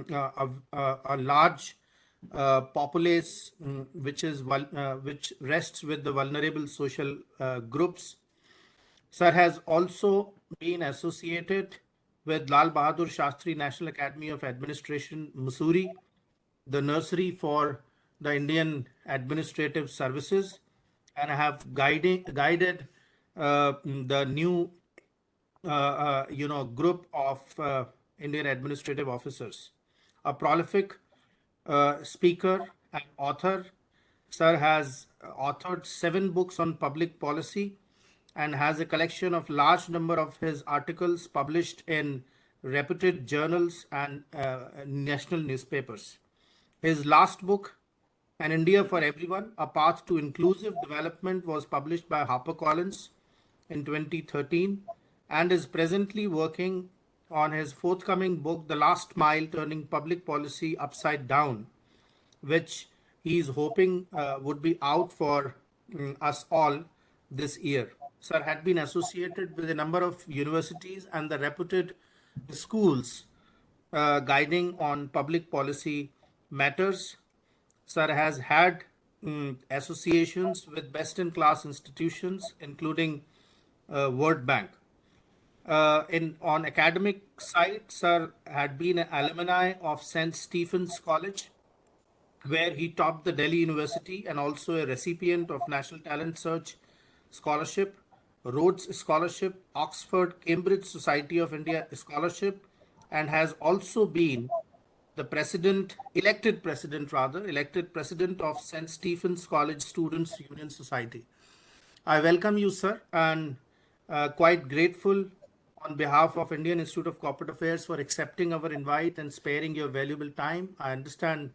a large populace which rests with the vulnerable social groups. Sir has also been associated with Lal Bahadur Shastri National Academy of Administration, Mussoorie, the nursery for the Indian Administrative Services, and have guided the new group of Indian administrative officers. A prolific speaker and author, Sir has authored 7 books on public policy and has a collection of large number of his articles published in reputed journals and national newspapers. His last book, An India for Everyone, A Path to Inclusive Development, was published by HarperCollins in 2013 and is presently working on his forthcoming book, The Last Mile, Turning Public Policy Upside Down, which he is hoping would be out for us all this year. Sir had been associated with a number of universities and the reputed schools guiding on public policy matters. Sir has had associations with best in class institutions, including World Bank. On academic side, Sir had been an alumni of St. Stephen's College, where he topped the Delhi University and also a recipient of National Talent Search Scholarship, Rhodes Scholarship, Oxford Cambridge Society of India Scholarship, and has also been the elected president of St. Stephen's College Students Union Society. I welcome you, sir, and quite grateful on behalf of Indian Institute of Corporate Affairs for accepting our invite and sparing your valuable time. I understand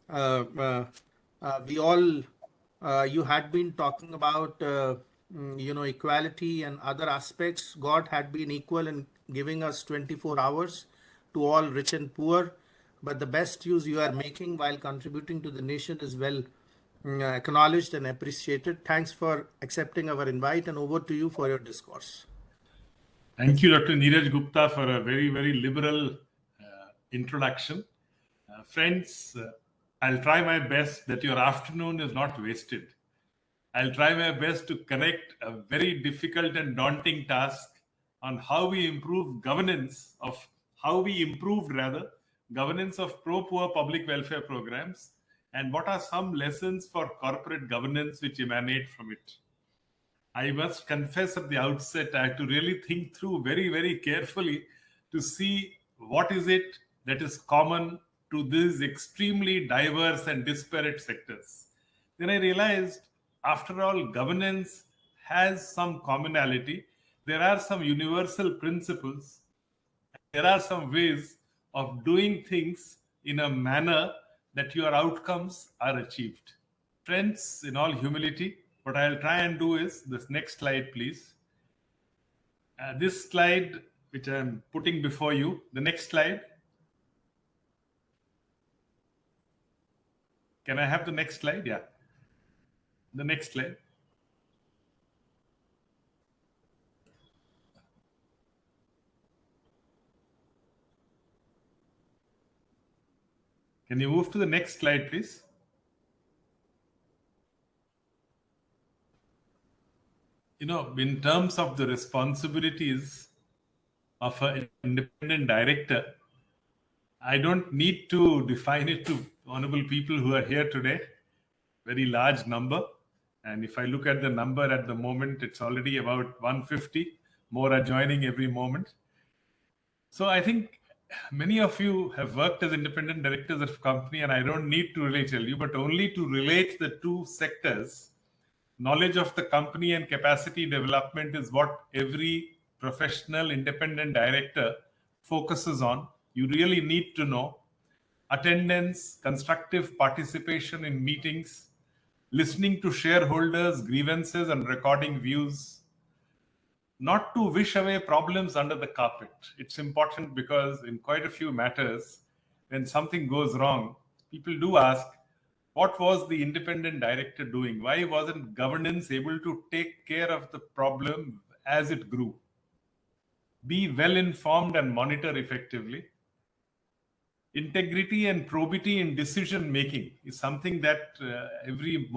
you had been talking about, equality and other aspects. God had been equal in giving us 24 hours to all rich and poor, but the best use you are making while contributing to the nation is well acknowledged and appreciated. Thanks for accepting our invite, and over to you for your discourse. Thank you, Dr. Neeraj Gupta, for a very, very liberal introduction. Friends, I'll try my best that your afternoon is not wasted. I'll try my best to connect a very difficult and daunting task on how we improved governance of pro-poor public welfare programs, and what are some lessons for corporate governance which emanate from it. I must confess at the outset, I had to really think through very, very carefully to see what is it that is common to these extremely diverse and disparate sectors. Then I realized, after all, governance has some commonality. There are some universal principles. There are some ways of doing things in a manner that your outcomes are achieved. Friends, in all humility, what I'll try and do is this next slide, please. This slide, which I'm putting before you, the next slide. Can I have the next slide? Yeah. The next slide. Can you move to the next slide, please? In terms of the responsibilities of an independent director, I don't need to define it to honorable people who are here today. Very large number. And if I look at the number at the moment, it's already about 150. More are joining every moment. So I think many of you have worked as independent directors of a company, and I don't need to really tell you, but only to relate the two sectors. Knowledge of the company and capacity development is what every professional independent director focuses on. You really need to know attendance, constructive participation in meetings, listening to shareholders' grievances and recording views. Not to wish away problems under the carpet. It's important because in quite a few matters, when something goes wrong, people do ask, what was the independent director doing? Why wasn't governance able to take care of the problem as it grew? Be well informed and monitor effectively. Integrity and probity in decision making is something that every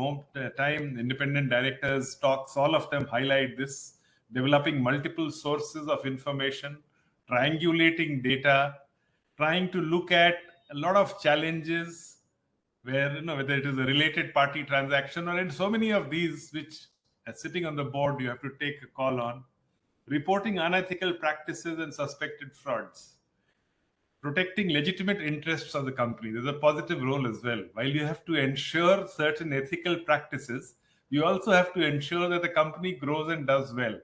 time independent directors talks, all of them highlight this. Developing multiple sources of information, triangulating data, trying to look at a lot of challenges where, whether it is a related party transaction or in so many of these which, as sitting on the board, you have to take a call on. Reporting unethical practices and suspected frauds, protecting legitimate interests of the company. There's a positive role as well. While you have to ensure certain ethical practices, you also have to ensure that the company grows and does well.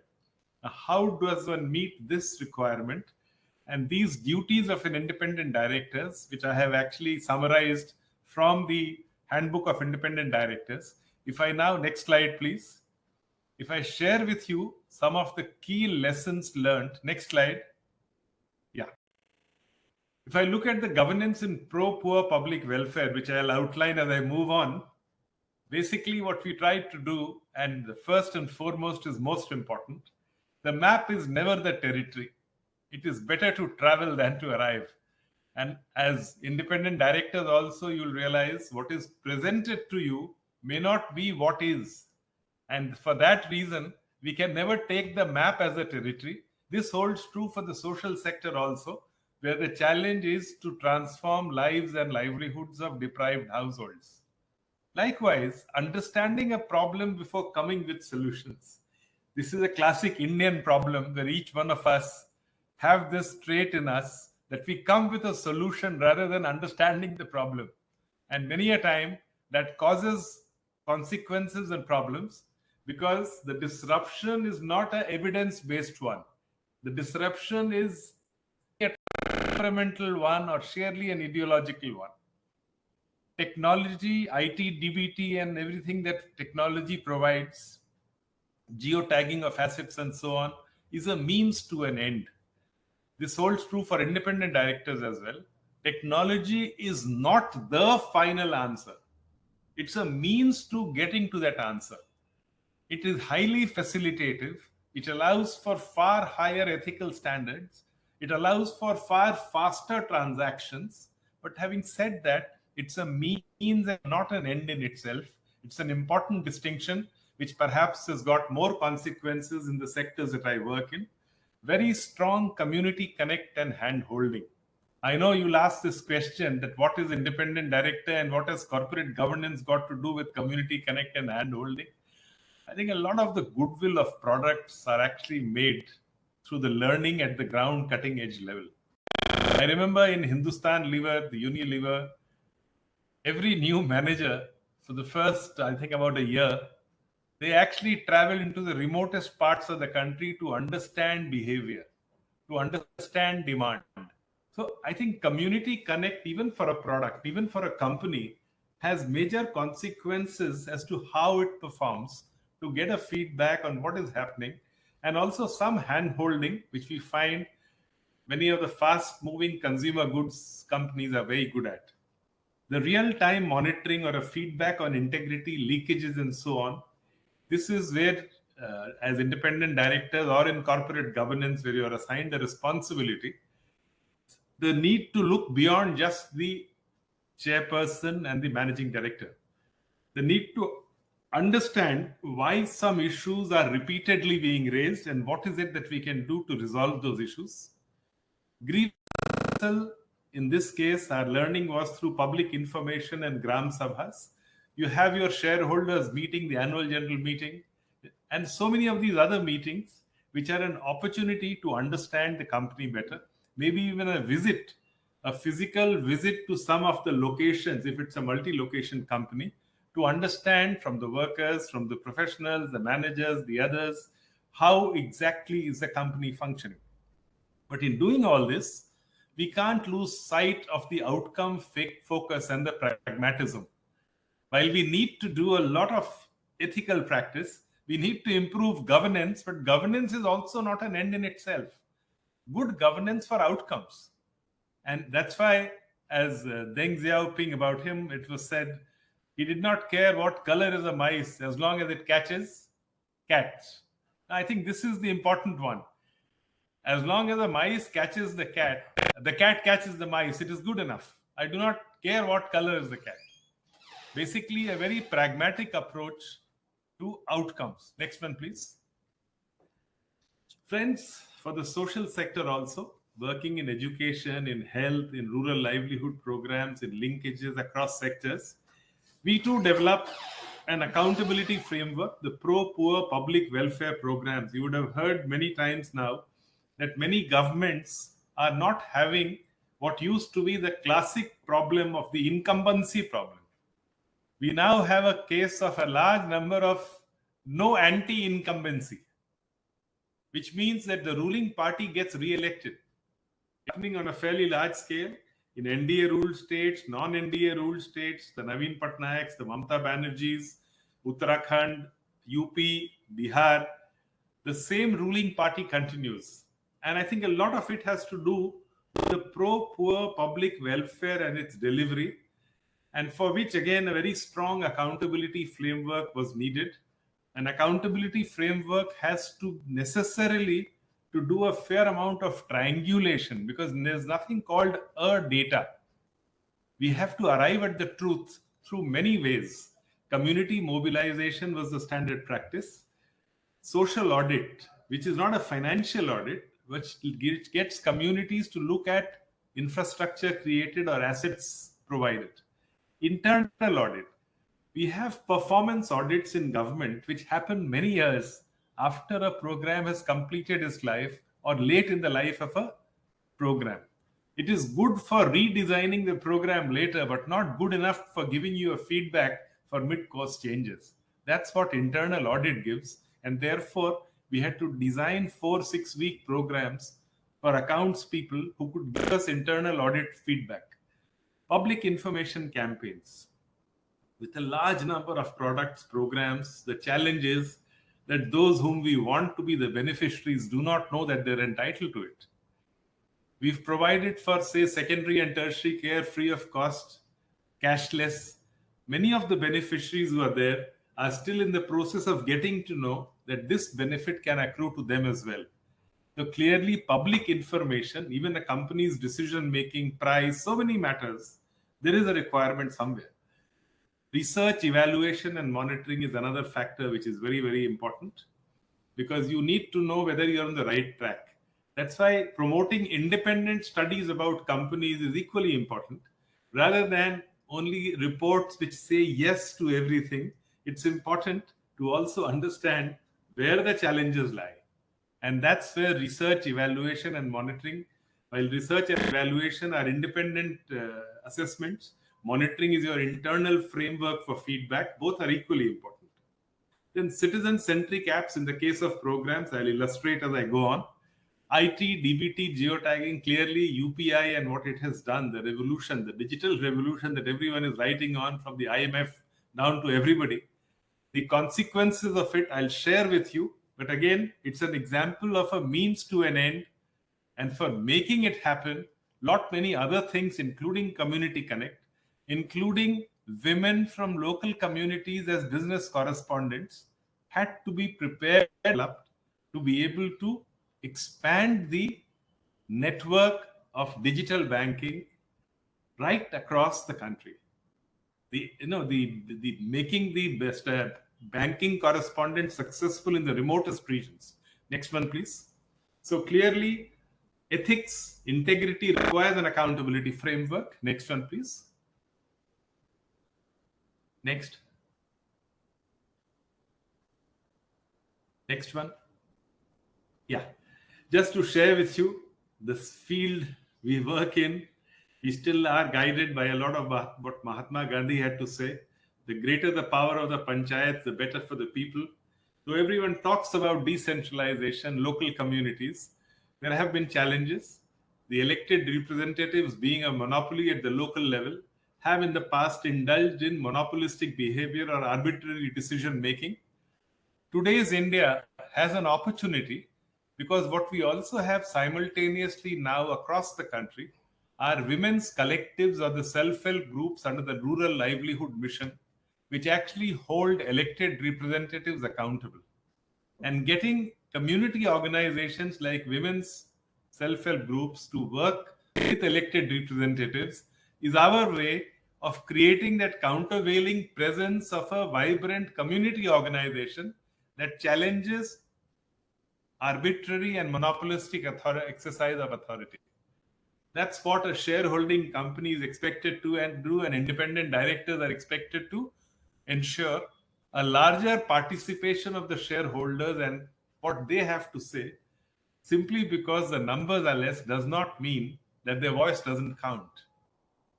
Now, how does one meet this requirement? And these duties of an independent directors, which I have actually summarized from the Handbook of Independent Directors. If I now, next slide, please. If I share with you some of the key lessons learned, next slide. Yeah. If I look at the governance in pro-poor public welfare, which I'll outline as I move on, basically what we try to do, and the first and foremost is most important, the map is never the territory. It is better to travel than to arrive. And as independent directors also, you'll realize what is presented to you may not be what is. And for that reason, we can never take the map as a territory. This holds true for the social sector also, where the challenge is to transform lives and livelihoods of deprived households. Likewise, understanding a problem before coming with solutions. This is a classic Indian problem where each one of us have this trait in us that we come with a solution rather than understanding the problem. And many a time that causes consequences and problems because the disruption is not an evidence-based one. The disruption is a temperamental one or sheerly an ideological one. Technology, IT, DBT, and everything that technology provides, geotagging of assets and so on, is a means to an end. This holds true for independent directors as well. Technology is not the final answer. It's a means to getting to that answer. It is highly facilitative. It allows for far higher ethical standards. It allows for far faster transactions. But having said that, it's a means and not an end in itself. It's an important distinction, which perhaps has got more consequences in the sectors that I work in. Very strong community connect and hand holding. I know you'll ask this question that what is independent director and what has corporate governance got to do with community connect and hand holding? I think a lot of the goodwill of products are actually made through the learning at the ground cutting edge level. I remember in Hindustan Lever, the Unilever, every new manager for the first, I think about a year, they actually travel into the remotest parts of the country to understand behavior, to understand demand. So I think community connect, even for a product, even for a company, has major consequences as to how it performs, to get a feedback on what is happening, and also some hand holding, which we find many of the fast moving consumer goods companies are very good at. The real time monitoring or a feedback on integrity, leakages, and so on. This is where, as independent directors or in corporate governance, where you are assigned a responsibility, the need to look beyond just the chairperson and the managing director. The need to understand why some issues are repeatedly being raised and what is it that we can do to resolve those issues. Grievance, in this case, our learning was through public information and Gram Sabhas. You have your shareholders meeting, the annual general meeting, and so many of these other meetings, which are an opportunity to understand the company better. Maybe even a visit, a physical visit to some of the locations, if it's a multi-location company, to understand from the workers, from the professionals, the managers, the others, how exactly is the company functioning. But in doing all this, we can't lose sight of the outcome focus and the pragmatism. While we need to do a lot of ethical practice, we need to improve governance, but governance is also not an end in itself. Good governance for outcomes. And that's why, as Deng Xiaoping, about him, it was said, he did not care what color is a mice as long as it catches cats. I think this is the important one. As long as the mice catches the cat catches the mice, it is good enough. I do not care what color is the cat. Basically, a very pragmatic approach to outcomes. Next one, please. Friends, for the social sector also, working in education, in health, in rural livelihood programs, in linkages across sectors, we too develop an accountability framework, the pro-poor public welfare programs. You would have heard many times now that many governments are not having what used to be the classic problem of the incumbency problem. We now have a case of a large number of no anti-incumbency, which means that the ruling party gets re-elected. Happening on a fairly large scale in NDA ruled states, non-NDA ruled states, the Naveen Patnaiks, the Mamata Banerjees, Uttarakhand, UP, Bihar, the same ruling party continues. And I think a lot of it has to do with the pro-poor public welfare and its delivery, and for which, again, a very strong accountability framework was needed. An accountability framework has to necessarily to do a fair amount of triangulation, because there's nothing called a data. We have to arrive at the truth through many ways. Community mobilization was the standard practice. Social audit, which is not a financial audit, which gets communities to look at infrastructure created or assets provided. Internal audit. We have performance audits in government which happen many years after a program has completed its life or late in the life of a program. It is good for redesigning the program later, but not good enough for giving you a feedback for mid-course changes. That's what internal audit gives. And therefore, we had to design 4-6 week programs for accounts people who could give us internal audit feedback. Public information campaigns. With a large number of products, programs, the challenge is that those whom we want to be the beneficiaries do not know that they're entitled to it. We've provided for, say, secondary and tertiary care free of cost, cashless. Many of the beneficiaries who are there are still in the process of getting to know that this benefit can accrue to them as well. So clearly, public information, even a company's decision-making, price, so many matters, there is a requirement somewhere. Research, evaluation, and monitoring is another factor which is very, very important, because you need to know whether you're on the right track. That's why promoting independent studies about companies is equally important. Rather than only reports which say yes to everything, it's important to also understand where the challenges lie. And that's where research, evaluation, and monitoring, while research and evaluation are independent assessments, monitoring is your internal framework for feedback. Both are equally important. Then citizen-centric apps in the case of programs, I'll illustrate as I go on. IT, DBT, geotagging, clearly UPI and what it has done, the revolution, the digital revolution that everyone is writing on, from the IMF down to everybody. The consequences of it I'll share with you. But again, it's an example of a means to an end. And for making it happen, lot many other things, including Community Connect, including women from local communities as business correspondents, had to be prepared to be able to expand the network of digital banking right across the country. The making the best banking correspondent successful in the remotest regions. Next one, please. So clearly, ethics, integrity requires an accountability framework. Next one, please. Next. Next one. Yeah. Just to share with you, this field we work in, we still are guided by a lot of what Mahatma Gandhi had to say. The greater the power of the panchayat, the better for the people. So everyone talks about decentralization, local communities. There have been challenges. The elected representatives, being a monopoly at the local level, have in the past indulged in monopolistic behavior or arbitrary decision making. Today's India has an opportunity, because what we also have simultaneously now across the country are women's collectives or the self-help groups under the Rural Livelihood Mission, which actually hold elected representatives accountable. And getting community organizations like women's self-help groups to work with elected representatives is our way of creating that countervailing presence of a vibrant community organization that challenges arbitrary and monopolistic exercise of authority. That's what a shareholding company is expected to and do, and independent directors are expected to ensure a larger participation of the shareholders and what they have to say. Simply because the numbers are less does not mean that their voice doesn't count.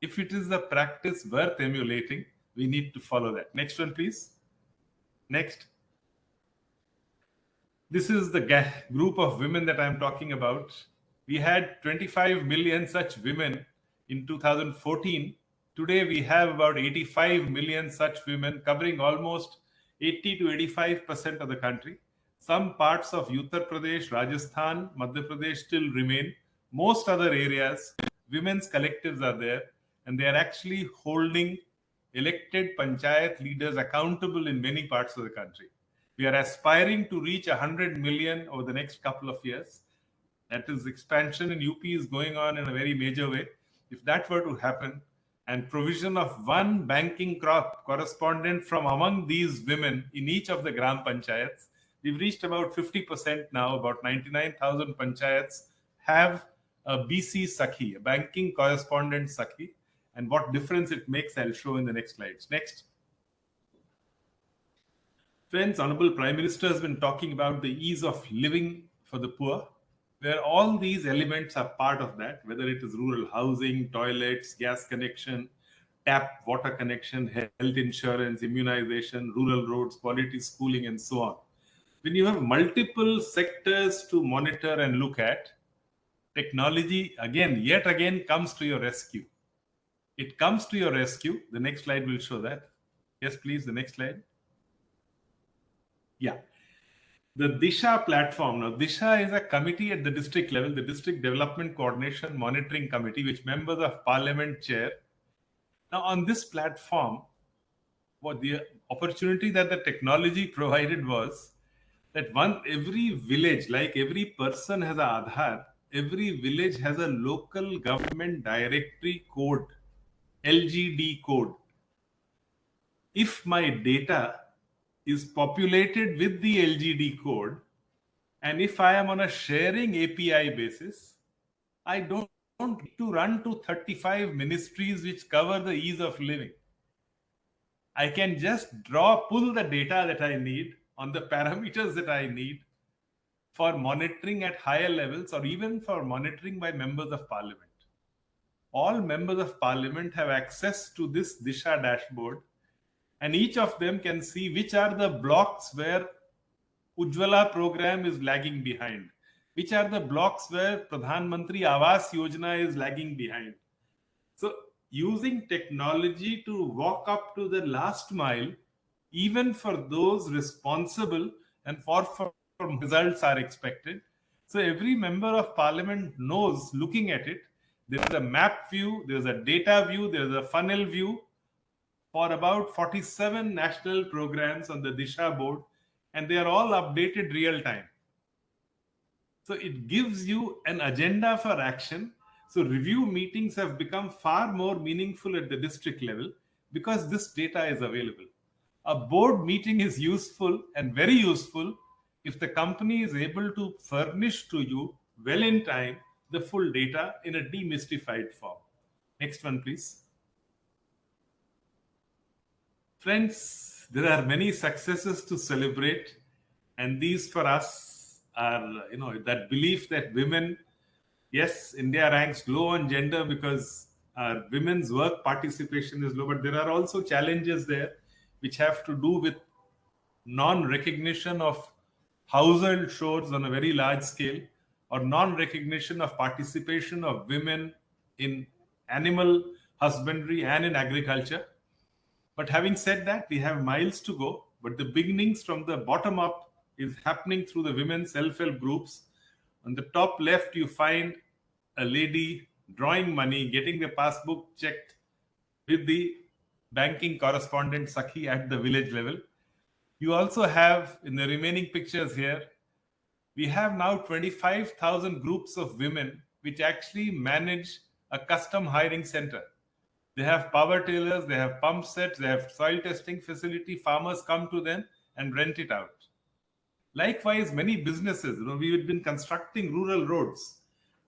If it is a practice worth emulating, we need to follow that. Next one, please. Next. This is the group of women that I'm talking about. We had 25 million such women in 2014. Today, we have about 85 million such women, covering almost 80 to 85% of the country. Some parts of Uttar Pradesh, Rajasthan, Madhya Pradesh still remain. Most other areas, women's collectives are there, and they are actually holding elected panchayat leaders accountable in many parts of the country. We are aspiring to reach 100 million over the next couple of years. That is, expansion in UP is going on in a very major way. If that were to happen, and provision of one banking correspondent from among these women in each of the gram panchayats, we've reached about 50% now. About 99,000 panchayats have a BC Sakhi, a banking correspondent Sakhi. And what difference it makes, I'll show in the next slides. Next. Friends, Honorable Prime Minister has been talking about the ease of living for the poor, where all these elements are part of that, whether it is rural housing, toilets, gas connection, tap water connection, health insurance, immunization, rural roads, quality schooling, and so on. When you have multiple sectors to monitor and look at, technology yet again comes to your rescue. It comes to your rescue. The next slide will show that. Yes, please, the next slide. Yeah. The Disha platform. Now, Disha is a committee at the district level, the District Development Coordination Monitoring Committee, which members of Parliament chair. Now, on this platform, what the opportunity that the technology provided was that every village, like every person has an Aadhaar, every village has a local government directory code, LGD code. If my data is populated with the LGD code, and if I am on a sharing API basis, I don't need to run to 35 ministries which cover the ease of living. I can just pull the data that I need on the parameters that I need for monitoring at higher levels, or even for monitoring by members of parliament. All members of parliament have access to this Disha dashboard, and each of them can see which are the blocks where Ujjwala program is lagging behind, which are the blocks where Pradhan Mantri Awas Yojana is lagging behind. So using technology to walk up to the last mile, even for those responsible, and for results are expected. So every member of parliament knows, looking at it, there is a map view, there is a data view, there is a funnel view for about 47 national programs on the Disha board, and they are all updated real time. So it gives you an agenda for action. So review meetings have become far more meaningful at the district level because this data is available. A board meeting is useful and very useful if the company is able to furnish to you well in time the full data in a demystified form. Next one, please. Friends, there are many successes to celebrate, and these for us are, that belief that women, yes, India ranks low on gender because our women's work participation is low, but there are also challenges there which have to do with non-recognition of household chores on a very large scale, or non-recognition of participation of women in animal husbandry and in agriculture. But having said that, we have miles to go, but the beginnings from the bottom up is happening through the women's self-help groups. On the top left, you find a lady drawing money, getting the passbook checked with the banking correspondent Sakhi at the village level. You also have, in the remaining pictures here, we have now 25,000 groups of women which actually manage a custom hiring center. They have power tillers, they have pump sets, they have soil testing facility. Farmers come to them and rent it out. Likewise, many businesses, we had been constructing rural roads,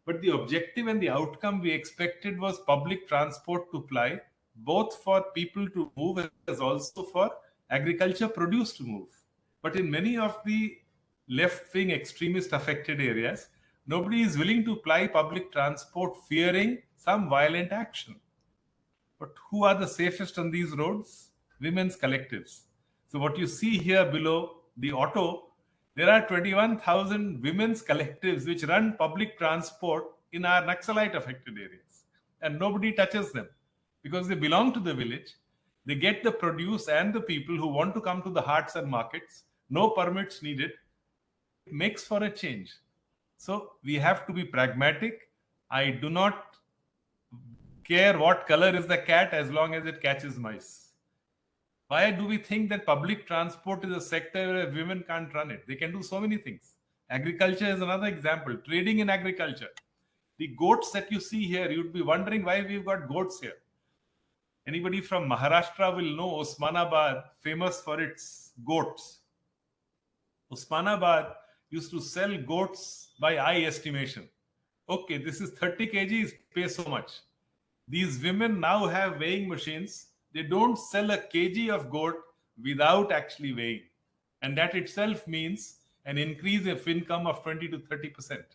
but the objective and the outcome we expected was public transport to ply, both for people to move as also for agriculture produce to move. But in many of the left-wing extremist affected areas, nobody is willing to ply public transport, fearing some violent action. But who are the safest on these roads? Women's collectives. So what you see here below the auto, there are 21,000 women's collectives which run public transport in our Naxalite affected areas. And nobody touches them because they belong to the village. They get the produce and the people who want to come to the hearts and markets. No permits needed. It makes for a change. So we have to be pragmatic. I do not care what color is the cat as long as it catches mice. Why do we think that public transport is a sector where women can't run it? They can do so many things. Agriculture is another example. Trading in agriculture. The goats that you see here, you'd be wondering why we've got goats here. Anybody from Maharashtra will know Osmanabad, famous for its goats. Osmanabad used to sell goats by eye estimation. Okay, this is 30 kgs, pay so much. These women now have weighing machines. They don't sell a kg of goat without actually weighing. And that itself means an increase of income of 20 to 30%.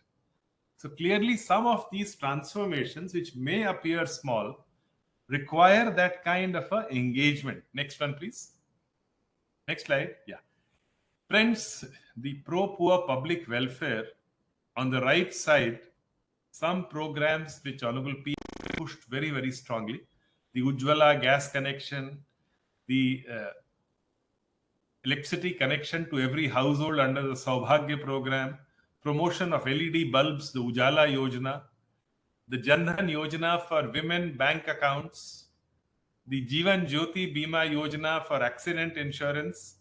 So clearly some of these transformations, which may appear small, require that kind of a engagement. Next one, please. Next slide. Yeah. Friends, the pro-poor public welfare, on the right side, some programs which Honorable P pushed very, very strongly. The Ujjwala gas connection, the electricity connection to every household under the Saubhagya program, promotion of LED bulbs, the Ujala Yojana, the Jandhan Yojana for women bank accounts, the Jeevan Jyoti Bima Yojana for accident insurance,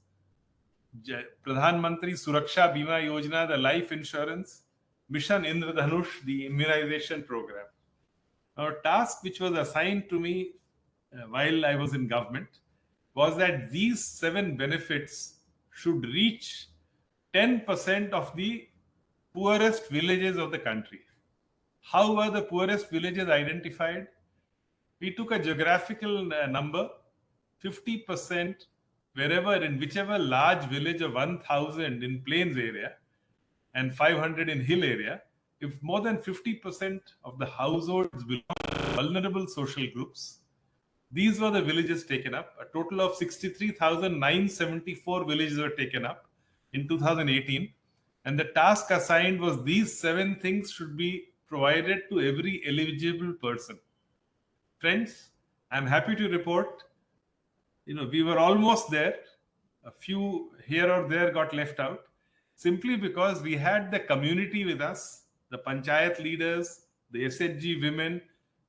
Pradhan Mantri Suraksha Bima Yojana, the life insurance, Mission Indradhanush, the immunization program. Now, a task which was assigned to me while I was in government was that these 7 benefits should reach 10% of the poorest villages of the country. How were the poorest villages identified? We took a geographical number, 50% wherever, in whichever large village of 1,000 in plains area and 500 in hill area, if more than 50% of the households belong to vulnerable social groups, these were the villages taken up. A total of 63,974 villages were taken up in 2018. And the task assigned was these 7 things should be provided to every eligible person. Friends, I'm happy to report, we were almost there. A few here or there got left out simply because we had the community with us, the panchayat leaders, the SHG women,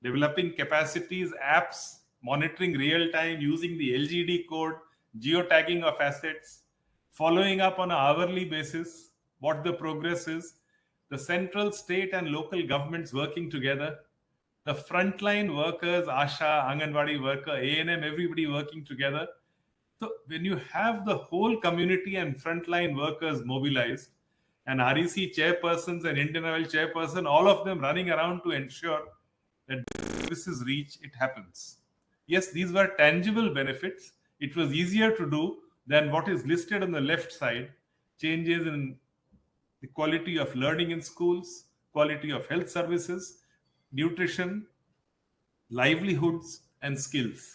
developing capacities, apps, monitoring real time, using the LGD code, geotagging of assets, following up on an hourly basis what the progress is, the central, state and local governments working together, the frontline workers, ASHA, Anganwadi worker, ANM, everybody working together. So when you have the whole community and frontline workers mobilized, and REC chairpersons and Indian Oil chairperson, all of them running around to ensure that services reach, it happens. Yes, these were tangible benefits. It was easier to do than what is listed on the left side, changes in the quality of learning in schools, quality of health services, nutrition, livelihoods, and skills.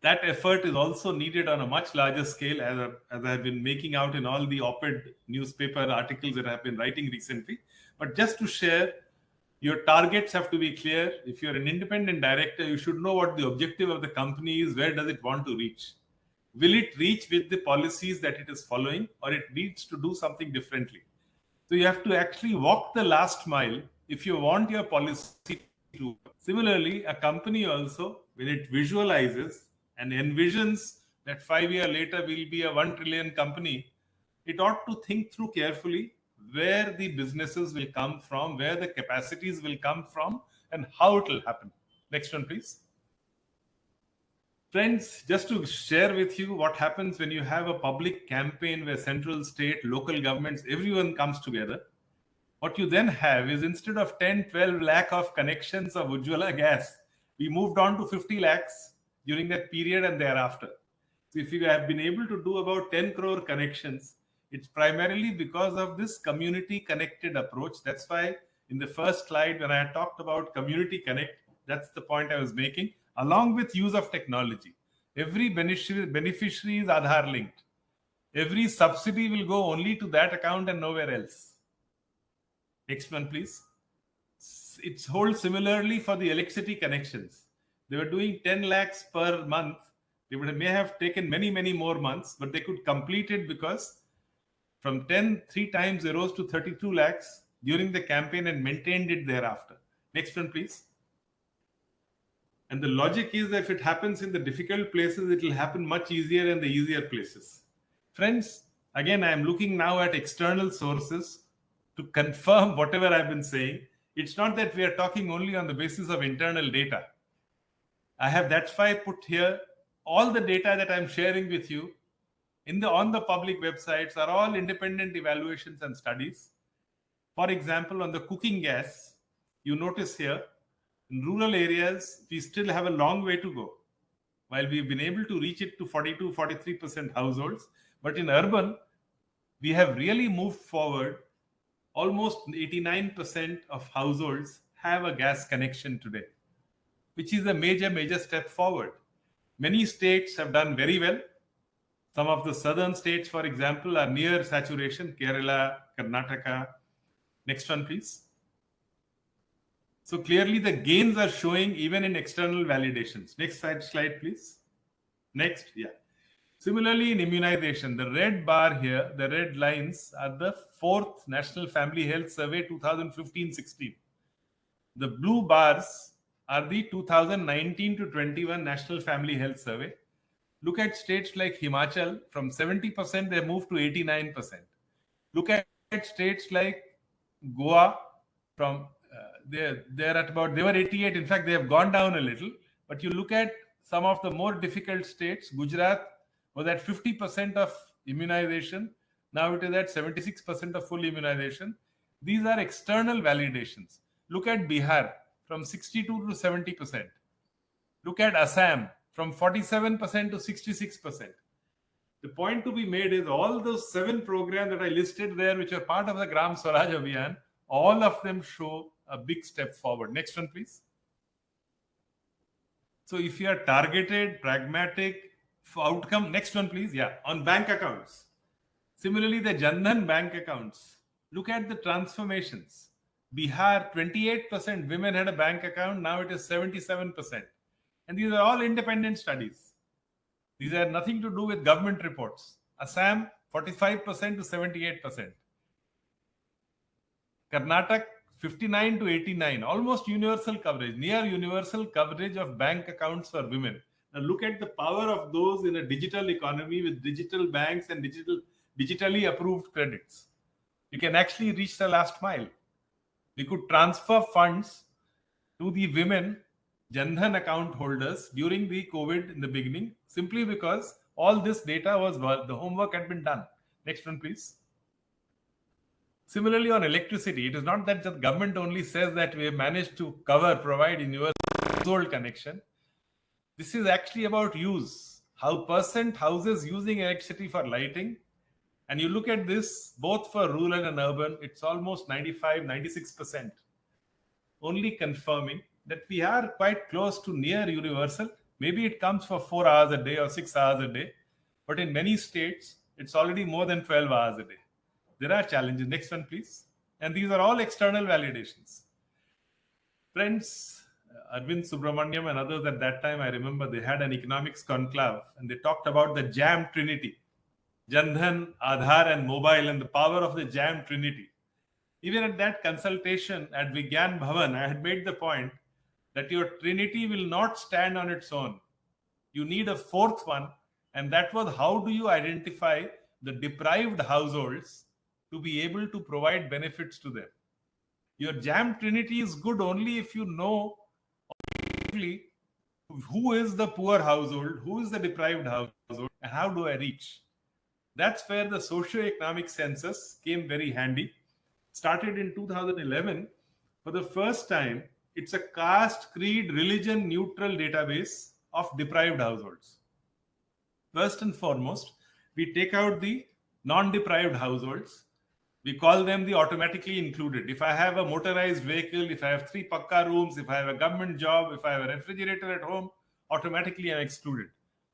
That effort is also needed on a much larger scale, as I have been making out in all the op-ed newspaper articles that I have been writing recently. But just to share, your targets have to be clear. If you're an independent director, you should know what the objective of the company is, where does it want to reach. Will it reach with the policies that it is following, or it needs to do something differently? So you have to actually walk the last mile if you want your policy to work. Similarly, a company also, when it visualizes and envisions that 5 years later will be a 1 trillion company, it ought to think through carefully where the businesses will come from, where the capacities will come from, and how it will happen. Next one, please. Friends, just to share with you what happens when you have a public campaign where central, state, local governments, everyone comes together. What you then have is, instead of 10, 12 lakh of connections of Ujjwala gas, we moved on to 50 lakhs during that period and thereafter. So if you have been able to do about 10 crore connections, it's primarily because of this community connected approach. That's why in the first slide, when I talked about community connect, that's the point I was making, along with use of technology. Every beneficiary is Aadhaar linked. Every subsidy will go only to that account and nowhere else. Next one, please. It holds similarly for the electricity connections. They were doing 10 lakhs per month. They may have taken many, many more months, but they could complete it because from 10, 3 times they rose to 32 lakhs during the campaign and maintained it thereafter. Next one, please. And the logic is that if it happens in the difficult places, it will happen much easier in the easier places. Friends, again, I am looking now at external sources to confirm whatever I've been saying. It's not that we are talking only on the basis of internal data. That's why I put here all the data that I'm sharing with you on the public websites are all independent evaluations and studies. For example, on the cooking gas, you notice here, in rural areas, we still have a long way to go. While we've been able to reach it to 42, 43% households, but in urban, we have really moved forward. Almost 89% of households have a gas connection today, which is a major, major step forward. Many states have done very well. Some of the southern states, for example, are near saturation. Kerala, Karnataka. Next one, please. So clearly the gains are showing even in external validations. Next slide, please. Next, yeah. Similarly, in immunization, the red bar here, the red lines are the 4th National Family Health Survey 2015-16. The blue bars are the 2019 to 21 National Family Health Survey. Look at states like Himachal, from 70% they moved to 89%. Look at states like Goa, from they're at about, they were 88. In fact, they have gone down a little. But you look at some of the more difficult states. Gujarat was at 50% of immunization. Now it is at 76% of full immunization. These are external validations. Look at Bihar, from 62 to 70%. Look at Assam, from 47% to 66%. The point to be made is all those 7 programs that I listed there, which are part of the Gram Swaraj Abhiyan, all of them show a big step forward. Next one, please. So if you are targeted, pragmatic for outcome, next one, please. Yeah, on bank accounts. Similarly, the Jan Dhan bank accounts. Look at the transformations. Bihar, 28% women had a bank account. Now it is 77%. And these are all independent studies. These are nothing to do with government reports. Assam, 45% to 78%. Karnataka, 59 to 89, almost universal coverage, near universal coverage of bank accounts for women. Now look at the power of those in a digital economy with digital banks and digitally approved credits. You can actually reach the last mile. We could transfer funds to the women Jan Dhan account holders during the COVID in the beginning, simply because all this data was, the homework had been done. Next one, please. Similarly, on electricity, it is not that the government only says that we have managed to provide universal household connection. This is actually about use. How percent houses using electricity for lighting. And you look at this, both for rural and urban, it's almost 95, 96%. Only confirming that we are quite close to near universal. Maybe it comes for 4 hours a day or 6 hours a day. But in many states, it's already more than 12 hours a day. There are challenges. Next one, please. And these are all external validations. Friends, Arvind Subramaniam and others at that time, I remember they had an economics conclave and they talked about the jam trinity. Jan Dhan, Aadhaar and mobile, and the power of the jam trinity. Even at that consultation at Vigyan Bhavan, I had made the point that your trinity will not stand on its own. You need a 4th one. And that was, how do you identify the deprived households to be able to provide benefits to them? Your jam trinity is good only if you know who is the poor household, who is the deprived household, and how do I reach? That's where the socio-economic census came very handy. Started in 2011. For the first time, it's a caste, creed, religion neutral database of deprived households. First and foremost, we take out the non-deprived households. We call them the automatically included. If I have a motorized vehicle, if I have 3 pakka rooms, if I have a government job, if I have a refrigerator at home, automatically I'm excluded.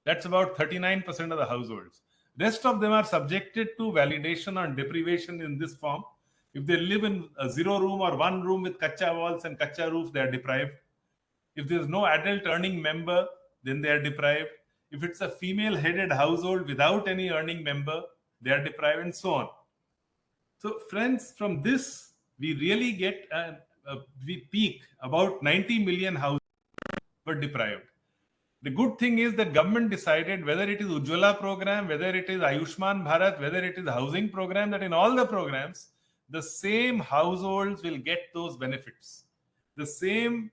That's about 39% of the households. Rest of them are subjected to validation on deprivation in this form. If they live in a 0 room or 1 room with kacha walls and kacha roof, they are deprived. If there's no adult earning member, then they are deprived. If it's a female headed household without any earning member, they are deprived, and so on. So, friends, from this, we really get we peak about 90 million households were deprived. The good thing is that government decided, whether it is Ujjwala program, whether it is Ayushman Bharat, whether it is housing program, that in all the programs, the same households will get those benefits. The same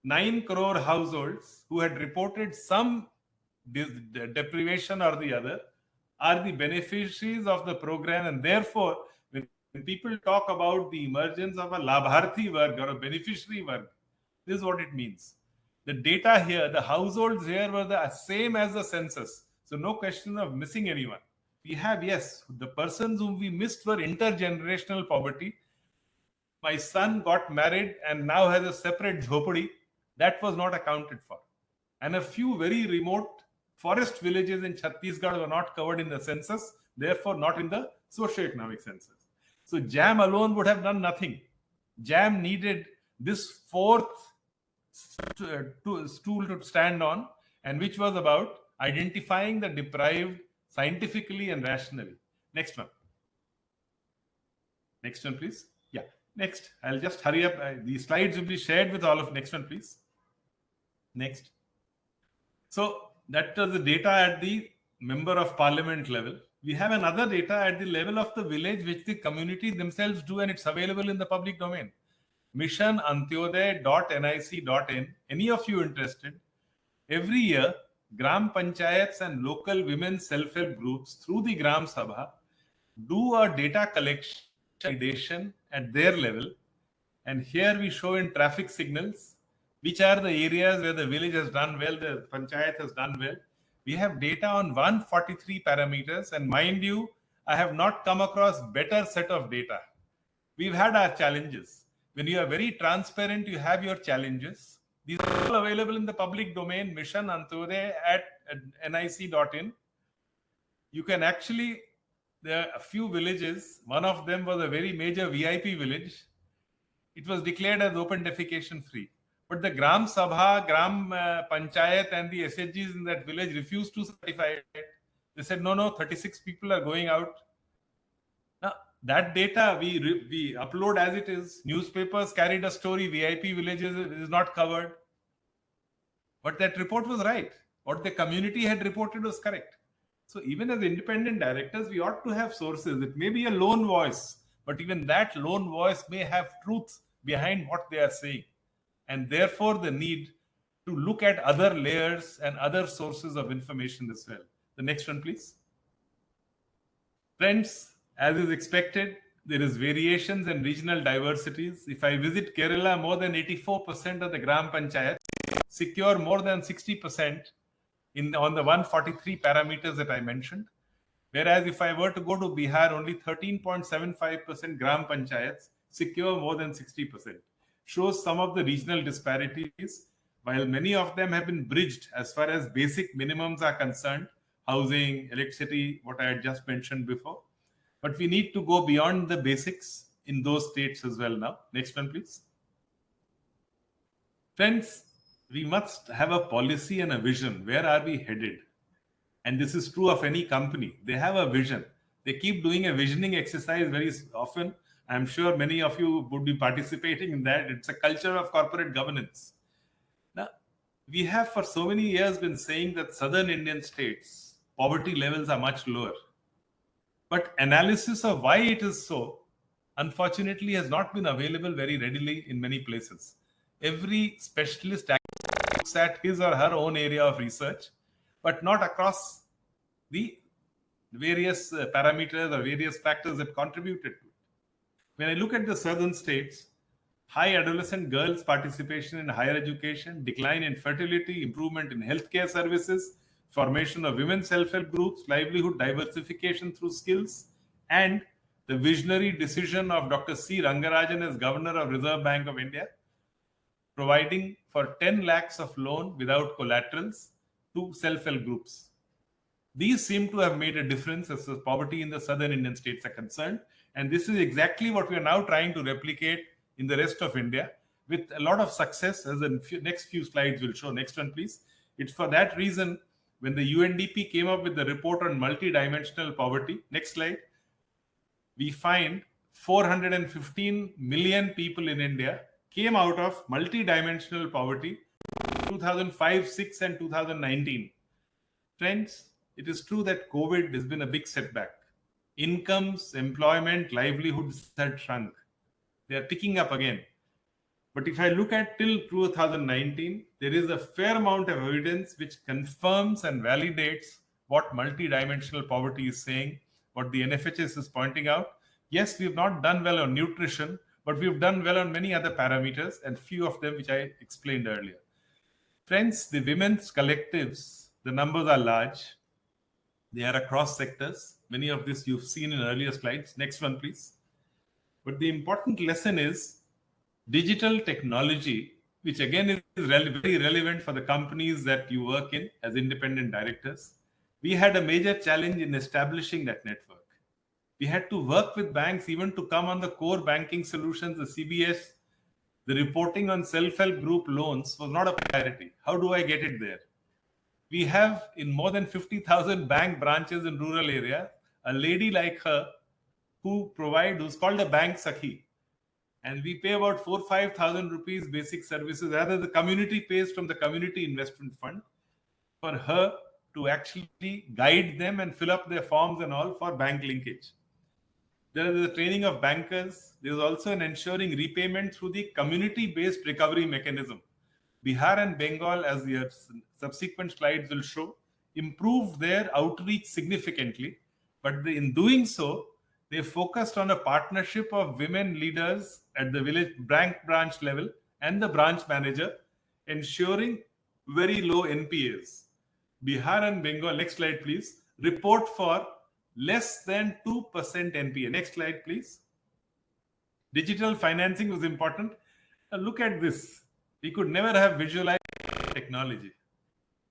9 crore households who had reported some deprivation or the other are the beneficiaries of the program, and therefore when people talk about the emergence of a labharthi worg or a beneficiary worg, this is what it means. The data here, the households here were the same as the census, so no question of missing anyone. We have, yes, the persons whom we missed were intergenerational poverty. My son got married and now has a separate jhopadi. That was not accounted for. And a few very remote forest villages in Chhattisgarh were not covered in the census, therefore not in the socio-economic census. So JAM alone would have done nothing. JAM needed this fourth stool to stand on, and which was about identifying the deprived scientifically and rationally. Next one. Next one, please. Yeah. Next. I'll just hurry up. The slides will be shared with all of. Next one, please. Next. So that was the data at the member of parliament level. We have another data at the level of the village, which the community themselves do, and it's available in the public domain. missionantyodaya.nic.in. Any of you interested? Every year, Gram Panchayats and local women's self-help groups through the Gram Sabha do a data collection at their level. And here we show in traffic signals, which are the areas where the village has done well, the panchayat has done well. We have data on 143 parameters, and mind you, I have not come across better set of data. We've had our challenges. When you are very transparent, you have your challenges. These are all available in the public domain, Mission Antyodaya at nic.in. You can actually, there are a few villages. One of them was a very major VIP village. It was declared as open defecation free. But the Gram Sabha, Gram Panchayat and the SHGs in that village refused to certify it. They said, no, 36 people are going out. Now, that data we upload as it is. Newspapers carried a story, VIP villages is not covered. But that report was right. What the community had reported was correct. So even as independent directors, we ought to have sources. It may be a lone voice, but even that lone voice may have truth behind what they are saying. And therefore, the need to look at other layers and other sources of information as well. The next one, please. Friends, as is expected, there is variations and regional diversities. If I visit Kerala, more than 84% of the Gram Panchayat secure more than 60% on the 143 parameters that I mentioned. Whereas if I were to go to Bihar, only 13.75% Gram Panchayats secure more than 60%. Shows some of the regional disparities, while many of them have been bridged as far as basic minimums are concerned, housing, electricity, what I had just mentioned before. But we need to go beyond the basics in those states as well now. Next one, please. Friends, we must have a policy and a vision. Where are we headed? And this is true of any company. They have a vision. They keep doing a visioning exercise very often. I'm sure many of you would be participating in that. It's a culture of corporate governance. Now, we have for so many years been saying that southern Indian states, poverty levels are much lower. But analysis of why it is so, unfortunately, has not been available very readily in many places. Every specialist looks at his or her own area of research, but not across the various parameters or various factors that contributed to it. When I look at the southern states, high adolescent girls' participation in higher education, decline in fertility, improvement in healthcare services, formation of women's self-help groups, livelihood diversification through skills, and the visionary decision of Dr. C. Rangarajan as Governor of Reserve Bank of India, providing for 10 lakhs of loan without collaterals to self-help groups. These seem to have made a difference as far as poverty in the southern Indian states are concerned. And this is exactly what we are now trying to replicate in the rest of India with a lot of success, as the next few slides will show. Next one, please. It's for that reason when the UNDP came up with the report on multidimensional poverty, next slide, we find 415 million people in India came out of multidimensional poverty 2005, 6 and 2019. Friends, it is true that COVID has been a big setback. Incomes, employment, livelihoods had shrunk. They are picking up again. But if I look at till 2019, there is a fair amount of evidence which confirms and validates what multidimensional poverty is saying, what the NFHS is pointing out. Yes, we've not done well on nutrition, but we've done well on many other parameters, and few of them which I explained earlier. Friends, the women's collectives, the numbers are large. They are across sectors. Many of this you've seen in earlier slides. Next one, please. But the important lesson is digital technology, which again is very relevant for the companies that you work in as independent directors. We had a major challenge in establishing that network. We had to work with banks even to come on the core banking solutions, the CBS. The reporting on self-help group loans was not a priority. How do I get it there? We have in more than 50,000 bank branches in rural area, a lady like her who's called a bank Sakhi. And we pay about 4,000-5,000 rupees basic services, rather the community pays from the community investment fund for her to actually guide them and fill up their forms and all for bank linkage. There is the training of bankers. There is also an ensuring repayment through the community-based recovery mechanism. Bihar and Bengal, as the subsequent slides will show, improved their outreach significantly. But in doing so, they focused on a partnership of women leaders at the village bank branch level and the branch manager, ensuring very low NPAs. Bihar and Bengal, next slide please, report for less than 2% NPA. Next slide please. Digital financing was important. Now look at this. We could never have visualized technology.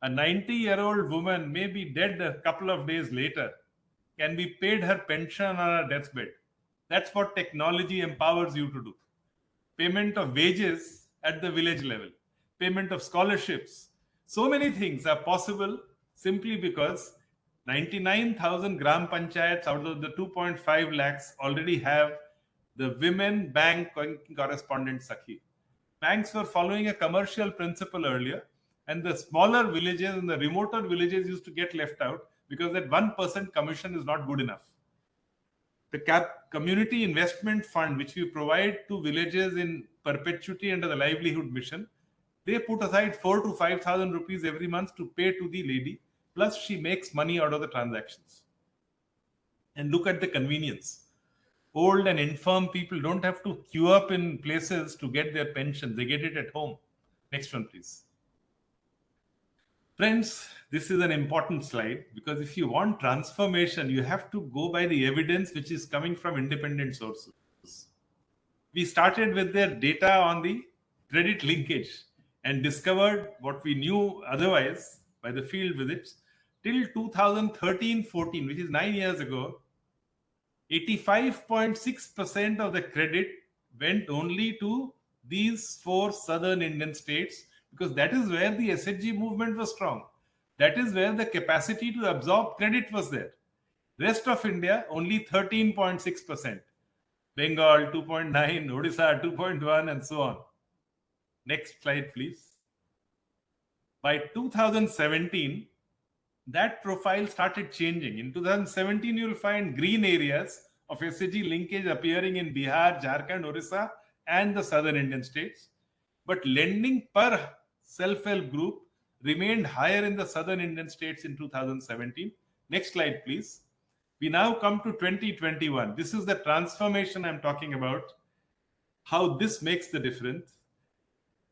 A 90-year-old woman may be dead a couple of days later, can be paid her pension on her deathbed. That's what technology empowers you to do. Payment of wages at the village level, payment of scholarships. So many things are possible simply because 99,000 gram panchayats out of the 2.5 lakhs already have the women bank correspondent Sakhi. Banks were following a commercial principle earlier, and the smaller villages and the remoter villages used to get left out because that 1% commission is not good enough. The community investment fund, which we provide to villages in perpetuity under the livelihood mission, they put aside 4,000 to 5,000 rupees every month to pay to the lady, plus she makes money out of the transactions. And look at the convenience. Old and infirm people don't have to queue up in places to get their pension. They get it at home. Next one, please. Friends, this is an important slide because if you want transformation, you have to go by the evidence which is coming from independent sources. We started with their data on the credit linkage and discovered what we knew otherwise by the field visits. Till 2013-14, which is 9 years ago, 85.6% of the credit went only to these 4 southern Indian states because that is where the SHG movement was strong. That is where the capacity to absorb credit was there. Rest of India, only 13.6%. Bengal, 2.9, Odisha, 2.1, and so on. Next slide, please. By 2017, that profile started changing. In 2017, you'll find green areas of SHG linkage appearing in Bihar, Jharkhand, Orissa, and the southern Indian states. But lending per self-help group remained higher in the southern Indian states in 2017. Next slide, please. We now come to 2021. This is the transformation I'm talking about, how this makes the difference.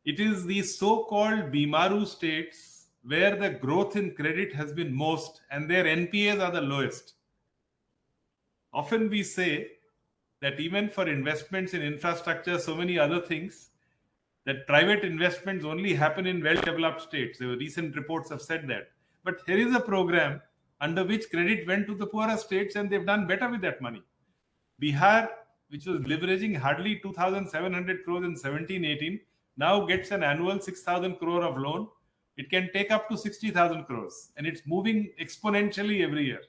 It is the so-called Bimaru states where the growth in credit has been most and their NPAs are the lowest. Often we say that even for investments in infrastructure, so many other things, that private investments only happen in well-developed states. The recent reports have said that. But here is a program under which credit went to the poorer states and they've done better with that money. Bihar, which was leveraging hardly 2,700 crores in 17-18, now gets an annual 6,000 crore of loan. It can take up to 60,000 crores and it's moving exponentially every year.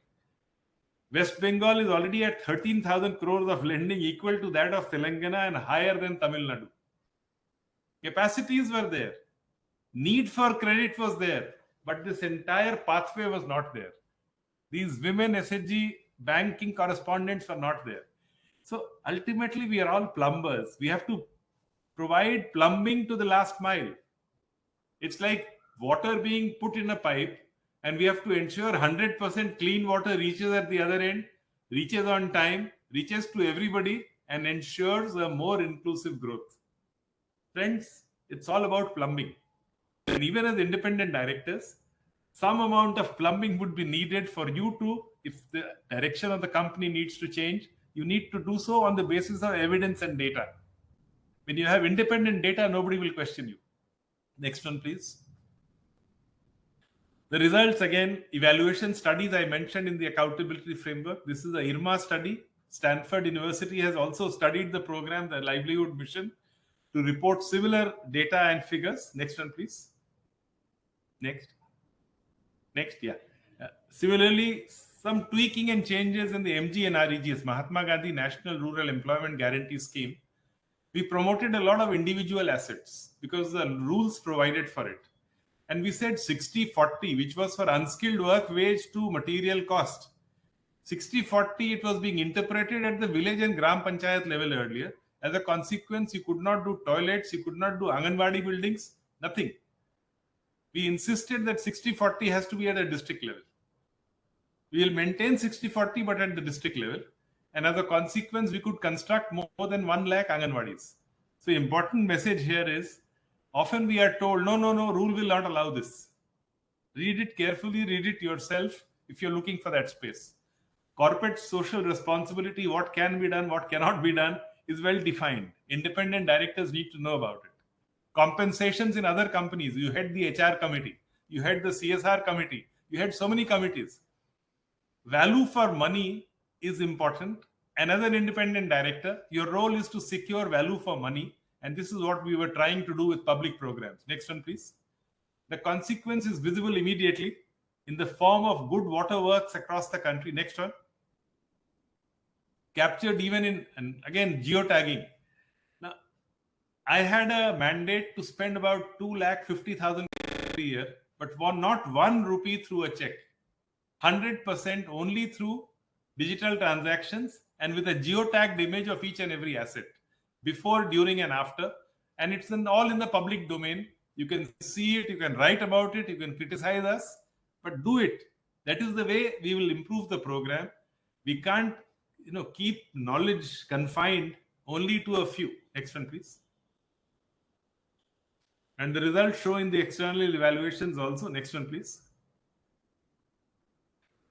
West Bengal is already at 13,000 crores of lending, equal to that of Telangana and higher than Tamil Nadu. Capacities were there. Need for credit was there. But this entire pathway was not there. These women SHG banking correspondents were not there. So ultimately, we are all plumbers. We have to provide plumbing to the last mile. It's like water being put in a pipe, and we have to ensure 100% clean water reaches at the other end, reaches on time, reaches to everybody, and ensures a more inclusive growth. Friends, it's all about plumbing. And even as independent directors, some amount of plumbing would be needed for you to, if the direction of the company needs to change, you need to do so on the basis of evidence and data. When you have independent data, nobody will question you. Next one, please. The results, again, evaluation studies I mentioned in the accountability framework. This is the IRMA study. Stanford University has also studied the program, the livelihood mission, to report similar data and figures. Next one, please. Next, yeah. Similarly, some tweaking and changes in the MGNREGS, Mahatma Gandhi National Rural Employment Guarantee Scheme. We promoted a lot of individual assets because the rules provided for it. And we said 60-40, which was for unskilled work wage to material cost. 60-40, it was being interpreted at the village and Gram Panchayat level earlier. As a consequence, you could not do toilets, you could not do Anganwadi buildings, nothing. We insisted that 60-40 has to be at a district level. We will maintain 60-40, but at the district level. And as a consequence, we could construct more than 1 lakh Anganwadis. So important message here is, often we are told, no, rule will not allow this. Read it carefully, read it yourself if you're looking for that space. Corporate social responsibility, what can be done, what cannot be done, is well defined. Independent directors need to know about it. Compensations in other companies, you head the HR committee, you head the CSR committee, you head so many committees. Value for money is important. And as an independent director, your role is to secure value for money. And this is what we were trying to do with public programs. Next one, please. The consequence is visible immediately in the form of good water works across the country. Next one. Captured even in, and again, geotagging. Now, I had a mandate to spend about 2,50,000 a year, but not 1 rupee through a check. 100% only through digital transactions and with a geotagged image of each and every asset, before, during, and after. And it's all in the public domain. You can see it, you can write about it, you can criticize us, but do it. That is the way we will improve the program. We can't, keep knowledge confined only to a few. Next one, please. And the results show in the external evaluations also. Next one, please.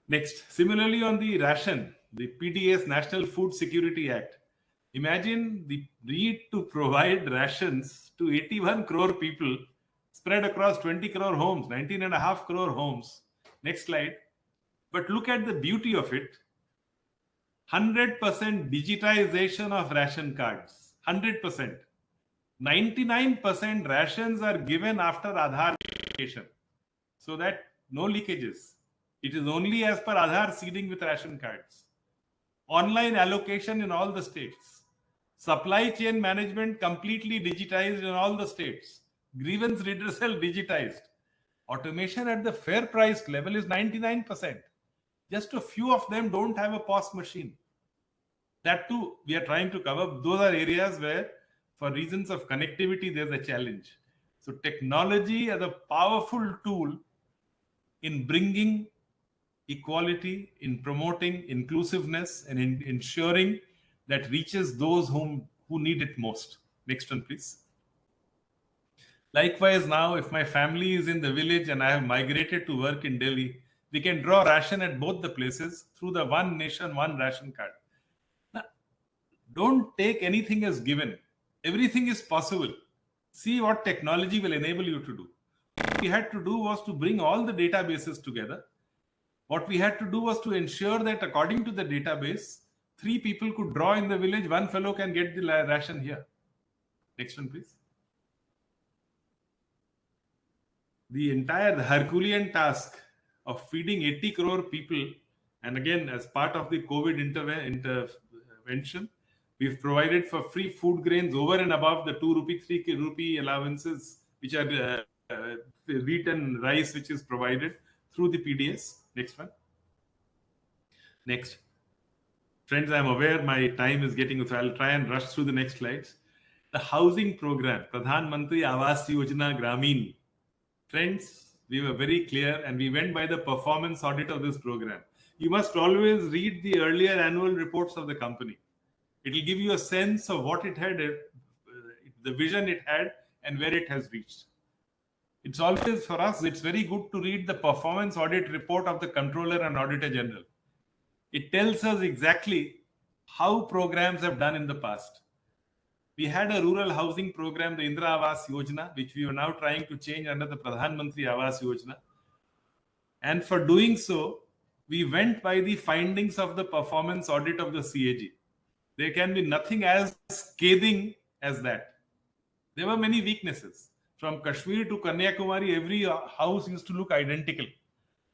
Next, similarly on the ration, the PDS National Food Security Act. Imagine the need to provide rations to 81 crore people spread across 20 crore homes, 19.5 crore homes. Next slide. But look at the beauty of it. 100% digitization of ration cards. 100%. 99% rations are given after Aadhaar verification, so that no leakages. It is only as per Aadhaar seeding with ration cards. Online allocation in all the states. Supply chain management completely digitized in all the states. Grievance redressal digitized. Automation at the fair price level is 99%. Just a few of them don't have a POS machine. That too, we are trying to cover. Those are areas where, for reasons of connectivity, there's a challenge. So technology as a powerful tool in bringing equality, in promoting inclusiveness, and in ensuring that reaches those who need it most. Next one, please. Likewise, now if my family is in the village and I have migrated to work in Delhi, we can draw ration at both the places through the one nation, one ration card. Now, don't take anything as given. Everything is possible. See what technology will enable you to do. What we had to do was to bring all the databases together. What we had to do was to ensure that according to the database, 3 people could draw in the village, one fellow can get the ration here. Next one, please. The Herculean task of feeding 80 crore people, and again, as part of the COVID intervention, we've provided for free food grains over and above the 2 rupee, 3 rupee allowances, which are wheat and rice, which is provided through the PDS. Next one. Next. Friends, I'm aware my time is getting, so I'll try and rush through the next slides. The housing program, Pradhan Mantri Awas Yojana Gramin. Friends, we were very clear and we went by the performance audit of this program. You must always read the earlier annual reports of the company. It will give you a sense of what it had, the vision it had, and where it has reached. It's always, for us, it's very good to read the performance audit report of the Controller and Auditor General. It tells us exactly how programs have done in the past. We had a rural housing program, the Indra Awas Yojana, which we are now trying to change under the Pradhan Mantri Awas Yojana. And for doing so, we went by the findings of the performance audit of the CAG. There can be nothing as scathing as that. There were many weaknesses. From Kashmir to Kanyakumari, every house used to look identical.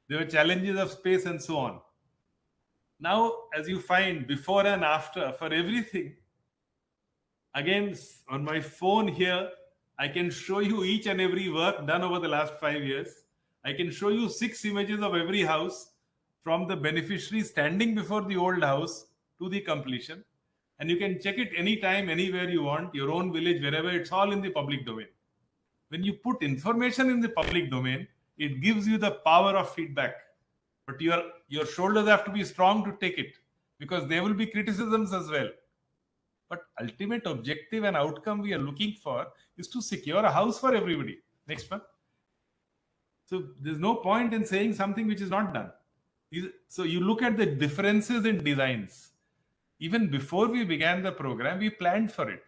There were challenges of space and so on. Now, as you find before and after, for everything, again, on my phone here, I can show you each and every work done over the last 5 years. I can show you 6 images of every house from the beneficiary standing before the old house to the completion. And you can check it anytime, anywhere you want, your own village, wherever. It's all in the public domain. When you put information in the public domain, it gives you the power of feedback. But your shoulders have to be strong to take it, because there will be criticisms as well. But ultimate objective and outcome we are looking for is to secure a house for everybody. Next one. So there's no point in saying something which is not done. So you look at the differences in designs. Even before we began the program, we planned for it.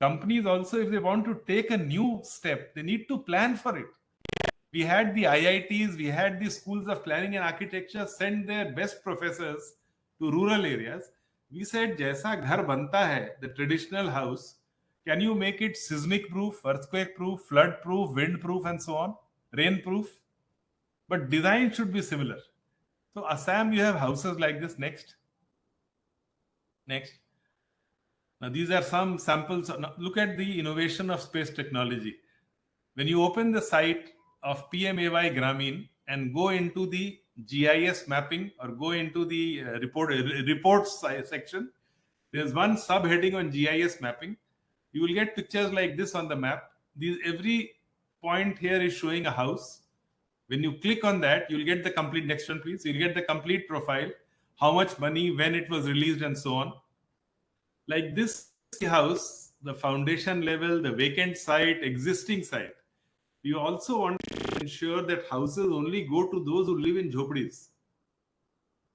Companies also, if they want to take a new step, they need to plan for it. We had the IITs, we had the schools of planning and architecture send their best professors to rural areas. We said, Jaisa ghar banta hai, the traditional house, can you make it seismic proof, earthquake proof, flood proof, wind proof, and so on, rain proof? But design should be similar. So Assam, you have houses like this. Next. Now these are some samples. Now, look at the innovation of space technology. When you open the site of PMAY Gramin and go into the GIS mapping or go into the reports section, there's one subheading on GIS mapping. You will get pictures like this on the map. Every point here is showing a house. When you click on that, you'll get the complete, next one please, you'll get the complete profile, how much money, when it was released, and so on. Like this house, the foundation level, the vacant site, existing site. You also want to ensure that houses only go to those who live in jhopdis.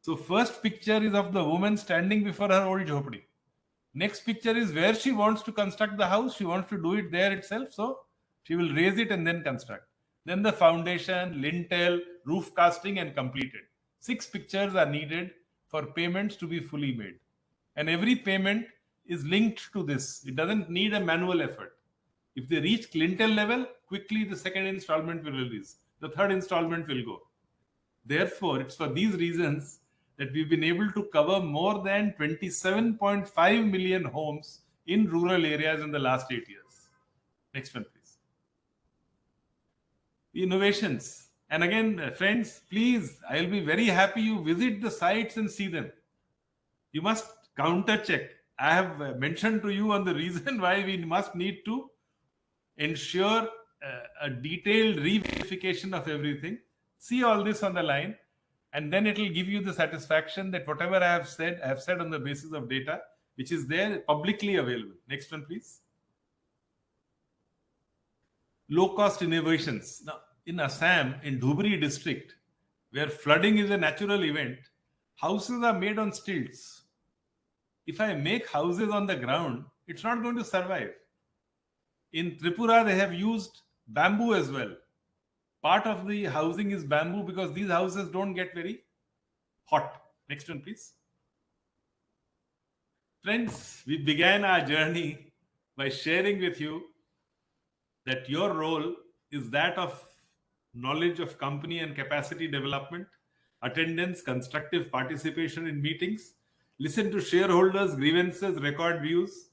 So first picture is of the woman standing before her old jhopdi. Next picture is where she wants to construct the house. She wants to do it there itself. So she will raise it and then construct. Then the foundation, lintel, roof casting, and completed. 6 pictures are needed for payments to be fully made. And every payment is linked to this. It doesn't need a manual effort. If they reach lintel level, quickly the second installment will release. The third installment will go. Therefore, it's for these reasons that we've been able to cover more than 27.5 million homes in rural areas in the last 8 years. Next one, please. The innovations. And again, friends, please, I'll be very happy you visit the sites and see them. You must counter check. I have mentioned to you on the reason why we must need to ensure a detailed re-verification of everything. See all this on the line, and then it will give you the satisfaction that whatever I have said on the basis of data, which is there publicly available. Next one, please. Low-cost innovations. Now, in Assam, in Dhubri district, where flooding is a natural event, houses are made on stilts. If I make houses on the ground, it's not going to survive. In Tripura, they have used bamboo as well. Part of the housing is bamboo because these houses don't get very hot. Next one, please. Friends, we began our journey by sharing with you that your role is that of knowledge of company and capacity development, attendance, constructive participation in meetings, listen to shareholders' grievances, record views,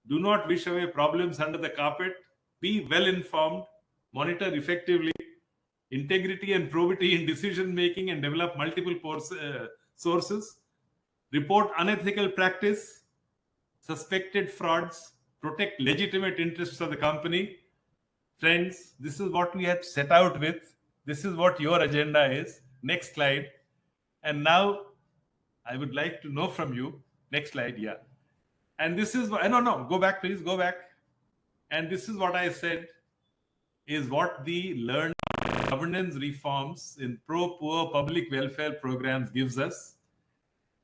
do not wish away problems under the carpet, be well informed, monitor effectively, integrity and probity in decision making and develop multiple sources, report unethical practice, suspected frauds, protect legitimate interests of the company. Friends, this is what we had set out with. This is what your agenda is. Next slide. And now I would like to know from you. Next slide, yeah. And this is, no, go back, please, go back. And this is what I said is what the learned governance reforms in pro-poor public welfare programs gives us.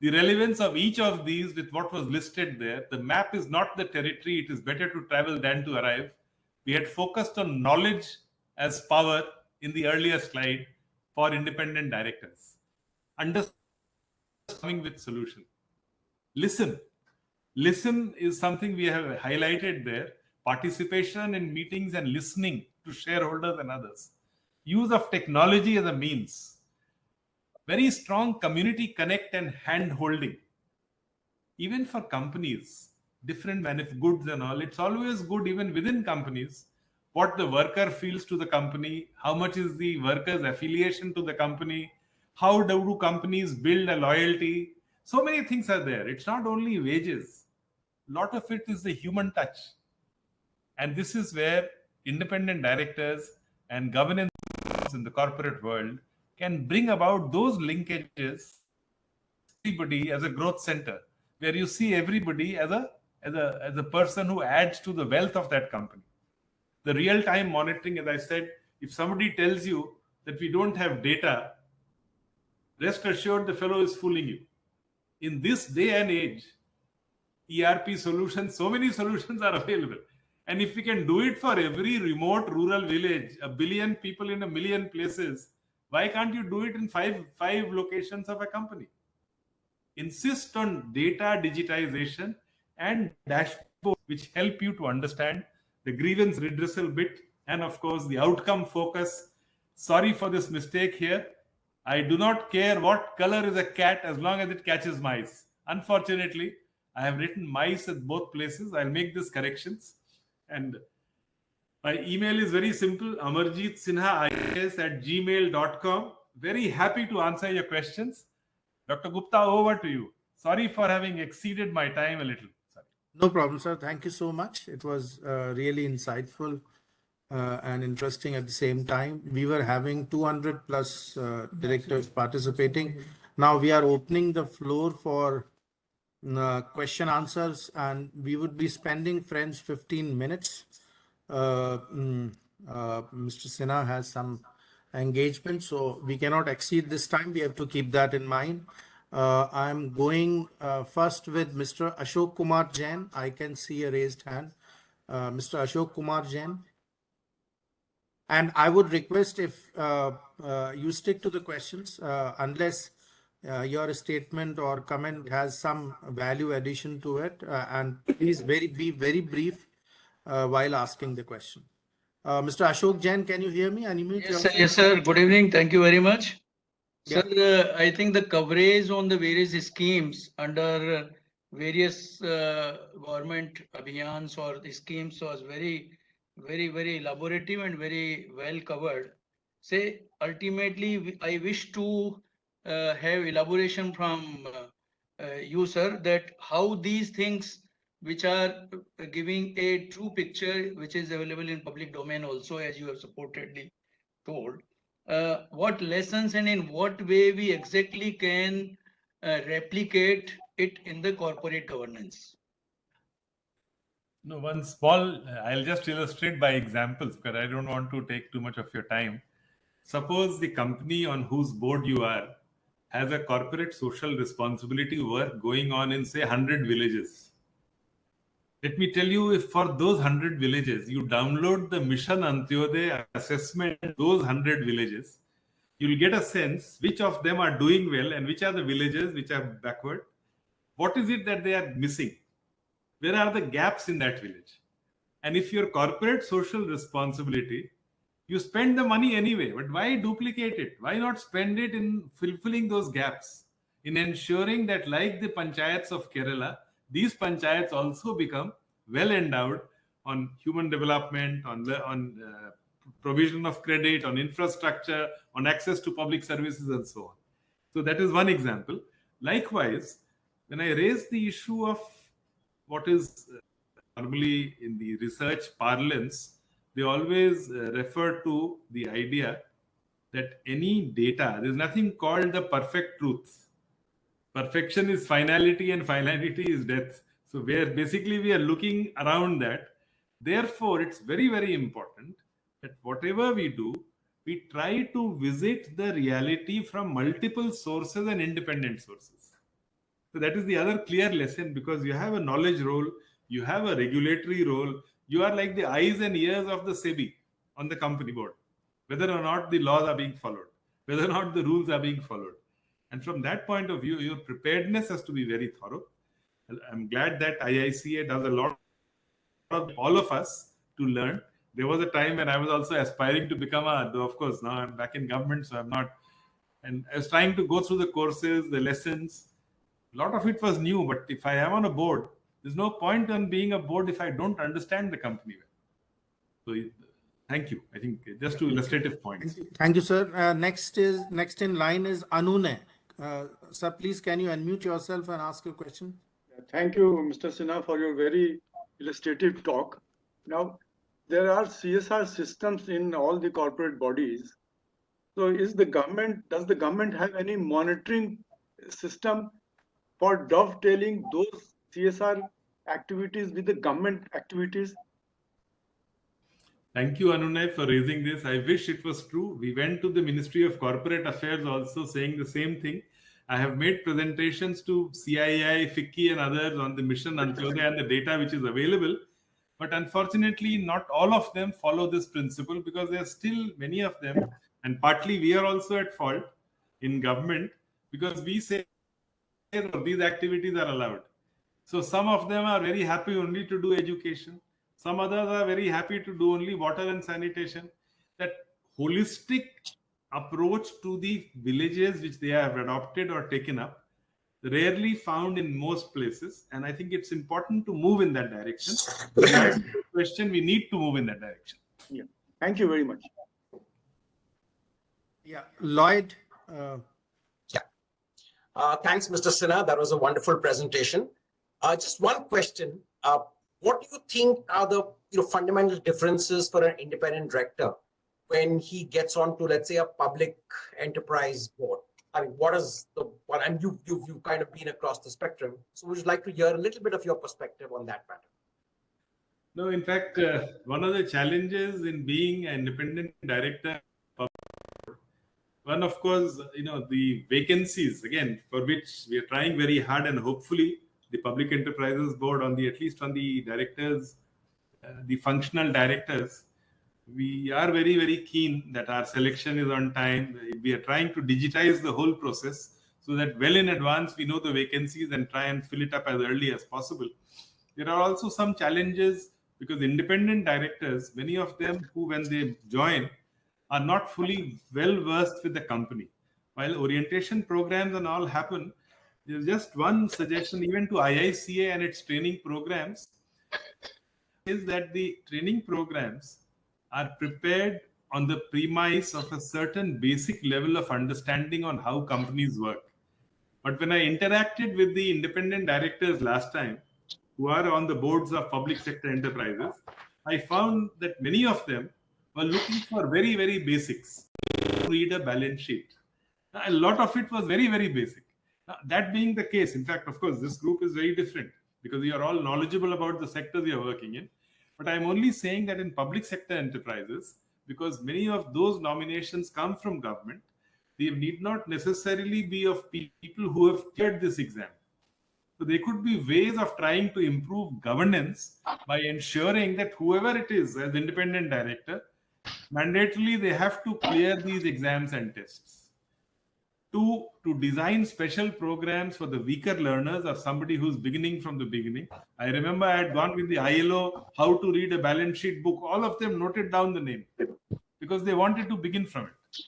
The relevance of each of these with what was listed there. The map is not the territory. It is better to travel than to arrive. We had focused on knowledge as power in the earlier slide for independent directors. Understanding with solution. Listen. Listen is something we have highlighted there. Participation in meetings and listening to shareholders and others. Use of technology as a means. Very strong community connect and hand holding. Even for companies, different goods and all, it's always good even within companies, what the worker feels to the company, how much is the worker's affiliation to the company, how do companies build a loyalty. So many things are there. It's not only wages. A lot of it is the human touch. And this is where independent directors and governance in the corporate world can bring about those linkages, everybody as a growth center, where you see everybody as a person who adds to the wealth of that company. The real-time monitoring, as I said, if somebody tells you that we don't have data, rest assured the fellow is fooling you. In this day and age, ERP solutions, so many solutions are available. And if we can do it for every remote rural village, 1 billion people in 1 million places, why can't you do it in five locations of a company? Insist on data digitization and dashboards which help you to understand the grievance redressal bit and of course the outcome focus. Sorry for this mistake here. I do not care what color is a cat as long as it catches mice. Unfortunately, I have written mice at both places. I'll make these corrections. And my email is very simple, Amarjeet Sinha @gmail.com. Very happy to answer your questions. Dr. Gupta, over to you. Sorry for having exceeded my time a little. Sorry. No problem, sir. Thank you so much. It was really insightful and interesting at the same time. We were having 200 plus directors participating. Now we are opening the floor for question answers, and we would be spending, friends, 15 minutes. Mr. Sinha has some engagement, so we cannot exceed this time. We have to keep that in mind. I'm going first with Mr. Ashok Kumar Jain. I can see a raised hand. Mr. Ashok Kumar Jain. And I would request if you stick to the questions, unless your statement or comment has some value addition to it, and please be very brief while asking the question. Mr. Ashok Jain, can you hear me? Unmute yourself. Yes, sir. Good evening. Thank you very much. Yeah. Sir, I think the coverage on the various schemes under various government abhiyans or the schemes was very elaborative and very well covered. Say, ultimately, I wish to have elaboration from you, sir, that how these things which are giving a true picture, which is available in public domain also, as you have supportedly told. What lessons and in what way we exactly can replicate it in the corporate governance? No, one small, I'll just illustrate by examples because I don't want to take too much of your time. Suppose the company on whose board you are has a corporate social responsibility work going on in, say, 100 villages. Let me tell you, if for those 100 villages, you download the Mission Antyodaya assessment, those 100 villages, you'll get a sense which of them are doing well and which are the villages which are backward. What is it that they are missing? Where are the gaps in that village? And if your corporate social responsibility, you spend the money anyway, but why duplicate it? Why not spend it in fulfilling those gaps, in ensuring that, like the panchayats of Kerala, these panchayats also become well endowed on human development, on provision of credit, on infrastructure, on access to public services, and so on. So that is one example. Likewise, when I raise the issue of what is normally in the research parlance, they always refer to the idea that any data, there's nothing called the perfect truth. Perfection is finality and finality is death. So where basically we are looking around that. Therefore, it's very, very important that whatever we do, we try to visit the reality from multiple sources and independent sources. So that is the other clear lesson, because you have a knowledge role, you have a regulatory role, you are like the eyes and ears of the SEBI on the company board, whether or not the laws are being followed, whether or not the rules are being followed. And from that point of view, your preparedness has to be very thorough. I'm glad that IICA does a lot of all of us to learn. There was a time when I was also aspiring to become though of course now I'm back in government, so I'm not. And I was trying to go through the courses, the lessons. A lot of it was new, but if I am on a board, there's no point on being a board if I don't understand the company well. So thank you. I think just two illustrative points. Thank you, sir. Next in line is Anune. Sir, please can you unmute yourself and ask your question? Thank you, Mr. Sinha, for your very illustrative talk. Now, there are CSR systems in all the corporate bodies. So does the government have any monitoring system for dovetailing those CSR activities with the government activities? Thank you, Anunay, for raising this. I wish it was true. We went to the Ministry of Corporate Affairs also saying the same thing. I have made presentations to CII, FICCI, and others on the Mission Antyodaya and the data which is available. But unfortunately, not all of them follow this principle, because there are still many of them, and partly we are also at fault in government, because we say these activities are allowed. So some of them are very happy only to do education. Some others are very happy to do only water and sanitation. That holistic approach to the villages which they have adopted or taken up, rarely found in most places. And I think it's important to move in that direction. To answer the question, we need to move in that direction. Yeah. Thank you very much. Yeah, Lloyd. Thanks, Mr. Sinha. That was a wonderful presentation. Just one question. What do you think are the fundamental differences for an independent director when he gets onto, let's say, a public enterprise board? I mean, what is the one? And you've kind of been across the spectrum. So would you like to hear a little bit of your perspective on that matter? No, in fact, one of the challenges in being an independent director, one, of course, the vacancies, again, for which we are trying very hard, and hopefully the Public Enterprises Board, at least on the directors, the functional directors, we are very, very keen that our selection is on time. We are trying to digitize the whole process so that well in advance we know the vacancies and try and fill it up as early as possible. There are also some challenges because independent directors, many of them who when they join are not fully well versed with the company. While orientation programs and all happen, there's just one suggestion even to IICA and its training programs is that the training programs are prepared on the premise of a certain basic level of understanding on how companies work. But when I interacted with the independent directors last time, who are on the boards of public sector enterprises, I found that many of them were looking for very, very basics. Read a balance sheet. A lot of it was very, very basic. That being the case, in fact, of course, this group is very different because you are all knowledgeable about the sectors you are working in. But I'm only saying that in public sector enterprises, because many of those nominations come from government, they need not necessarily be of people who have cleared this exam. So there could be ways of trying to improve governance by ensuring that whoever it is as independent director, mandatorily they have to clear these exams and tests. To design special programs for the weaker learners or somebody who's beginning from the beginning. I remember I had gone with the ILO, how to read a balance sheet book. All of them noted down the name because they wanted to begin from it.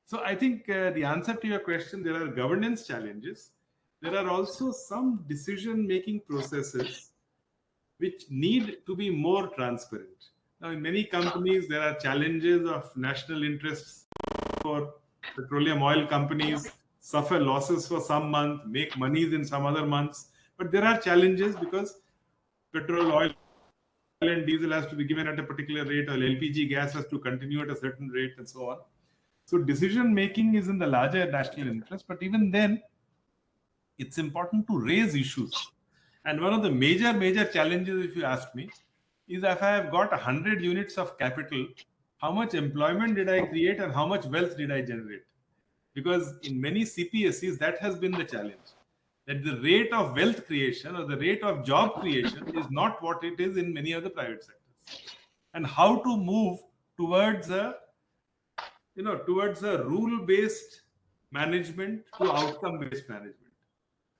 So I think the answer to your question, there are governance challenges. There are also some decision-making processes which need to be more transparent. Now, in many companies, there are challenges of national interests. For petroleum oil companies, suffer losses for some month, make monies in some other months. But there are challenges because petrol, oil, and diesel has to be given at a particular rate, or LPG gas has to continue at a certain rate, and so on. So decision making is in the larger national interest, but even then, it's important to raise issues. And one of the major challenges, if you ask me, is if I have got 100 units of capital, how much employment did I create and how much wealth did I generate? Because in many CPSEs, that has been the challenge. That the rate of wealth creation or the rate of job creation is not what it is in many of the private sectors. And how to move towards a rule-based management to outcome-based management.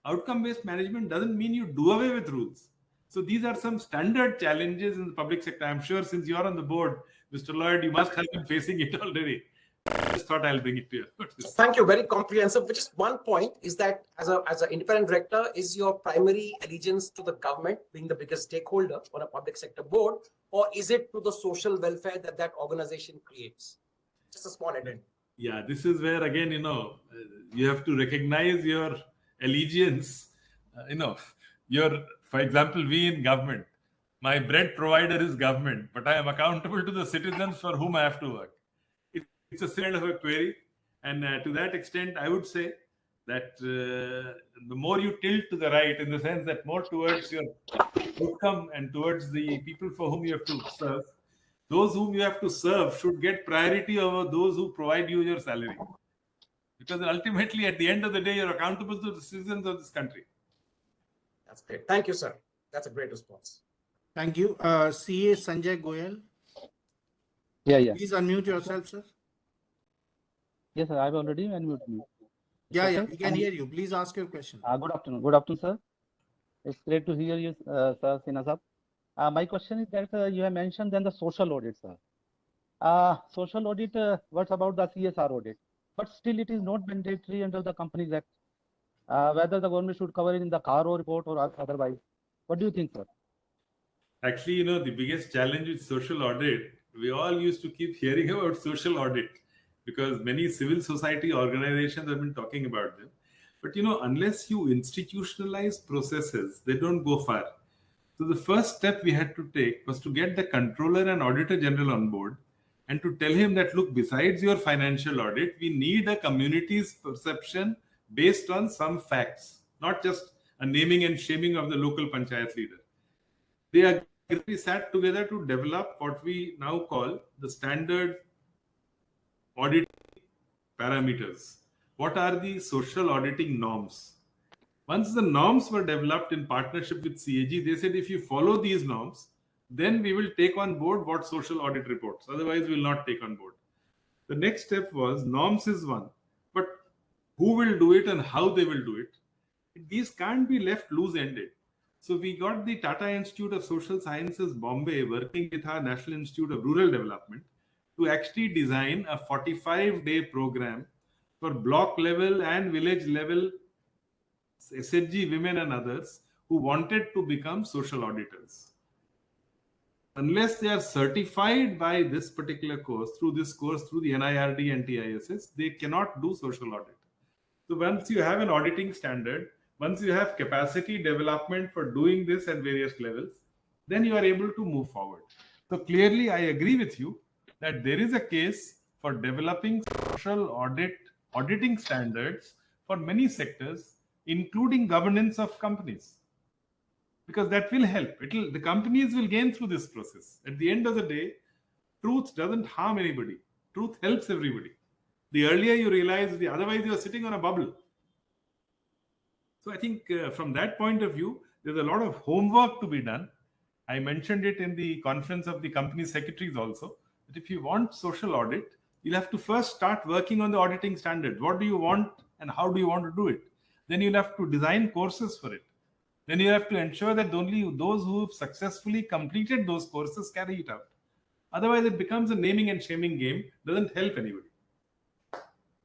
Outcome-based management doesn't mean you do away with rules. So these are some standard challenges in the public sector. I'm sure since you're on the board, Mr. Lloyd, you must have been facing it already. I just thought I'll bring it to you. Thank you. Very comprehensive. But just one point is that as an independent director, is your primary allegiance to the government being the biggest stakeholder on a public sector board, or is it to the social welfare that organization creates? Just a small addendum. Yeah, this is where again, you have to recognize your allegiance. For example, we in government, my bread provider is government, but I am accountable to the citizens for whom I have to work. It's a kind of a query. And to that extent, I would say that the more you tilt to the right, in the sense that more towards your outcome and towards the people for whom you have to serve, those whom you have to serve should get priority over those who provide you your salary. Because ultimately, at the end of the day, you're accountable to the citizens of this country. That's great. Thank you, sir. That's a great response. Thank you. CA Sanjay Goyal. Yeah. Please unmute yourself, sir. Yes, sir. I've already unmuted me. Yeah, we can hear you. Please ask your question. Good afternoon. Good afternoon, sir. It's great to hear you, sir Sinha sir. My question is that you have mentioned then the social audit, sir. Social audit, what's about the CSR audit? But still it is not mandatory under the Companies Act. Whether the government should cover it in the CARO report or otherwise. What do you think, sir? Actually, the biggest challenge with social audit, we all used to keep hearing about social audit because many civil society organizations have been talking about them. But, unless you institutionalize processes, they don't go far. So the first step we had to take was to get the Controller and Auditor General on board and to tell him that, look, besides your financial audit, we need a community's perception based on some facts, not just a naming and shaming of the local panchayat leader. We sat together to develop what we now call the standard audit parameters. What are the social auditing norms? Once the norms were developed in partnership with CAG, they said if you follow these norms, then we will take on board what social audit reports. Otherwise, we will not take on board. The next step was norms is one, but who will do it and how they will do it? These can't be left loose-ended. So we got the Tata Institute of Social Sciences, Bombay, working with our National Institute of Rural Development to actually design a 45-day program for block level and village level SHG women and others who wanted to become social auditors. Unless they are certified by this particular course, through the NIRD and TISS, they cannot do social audit. So once you have an auditing standard, Once you have capacity development for doing this at various levels, then you are able to move forward. So clearly, I agree with you that there is a case for developing social auditing standards for many sectors, including governance of companies, because that will help. The companies will gain through this process. At the end of the day, truth doesn't harm anybody. Truth helps everybody. The earlier you realize, otherwise you are sitting on a bubble. So I think from that point of view, there's a lot of homework to be done. I mentioned it in the conference of the company secretaries also, that if you want social audit, you'll have to first start working on the auditing standard. What do you want and how do you want to do it? Then you'll have to design courses for it. Then you have to ensure that only those who have successfully completed those courses carry it out. Otherwise, it becomes a naming and shaming game, doesn't help anybody.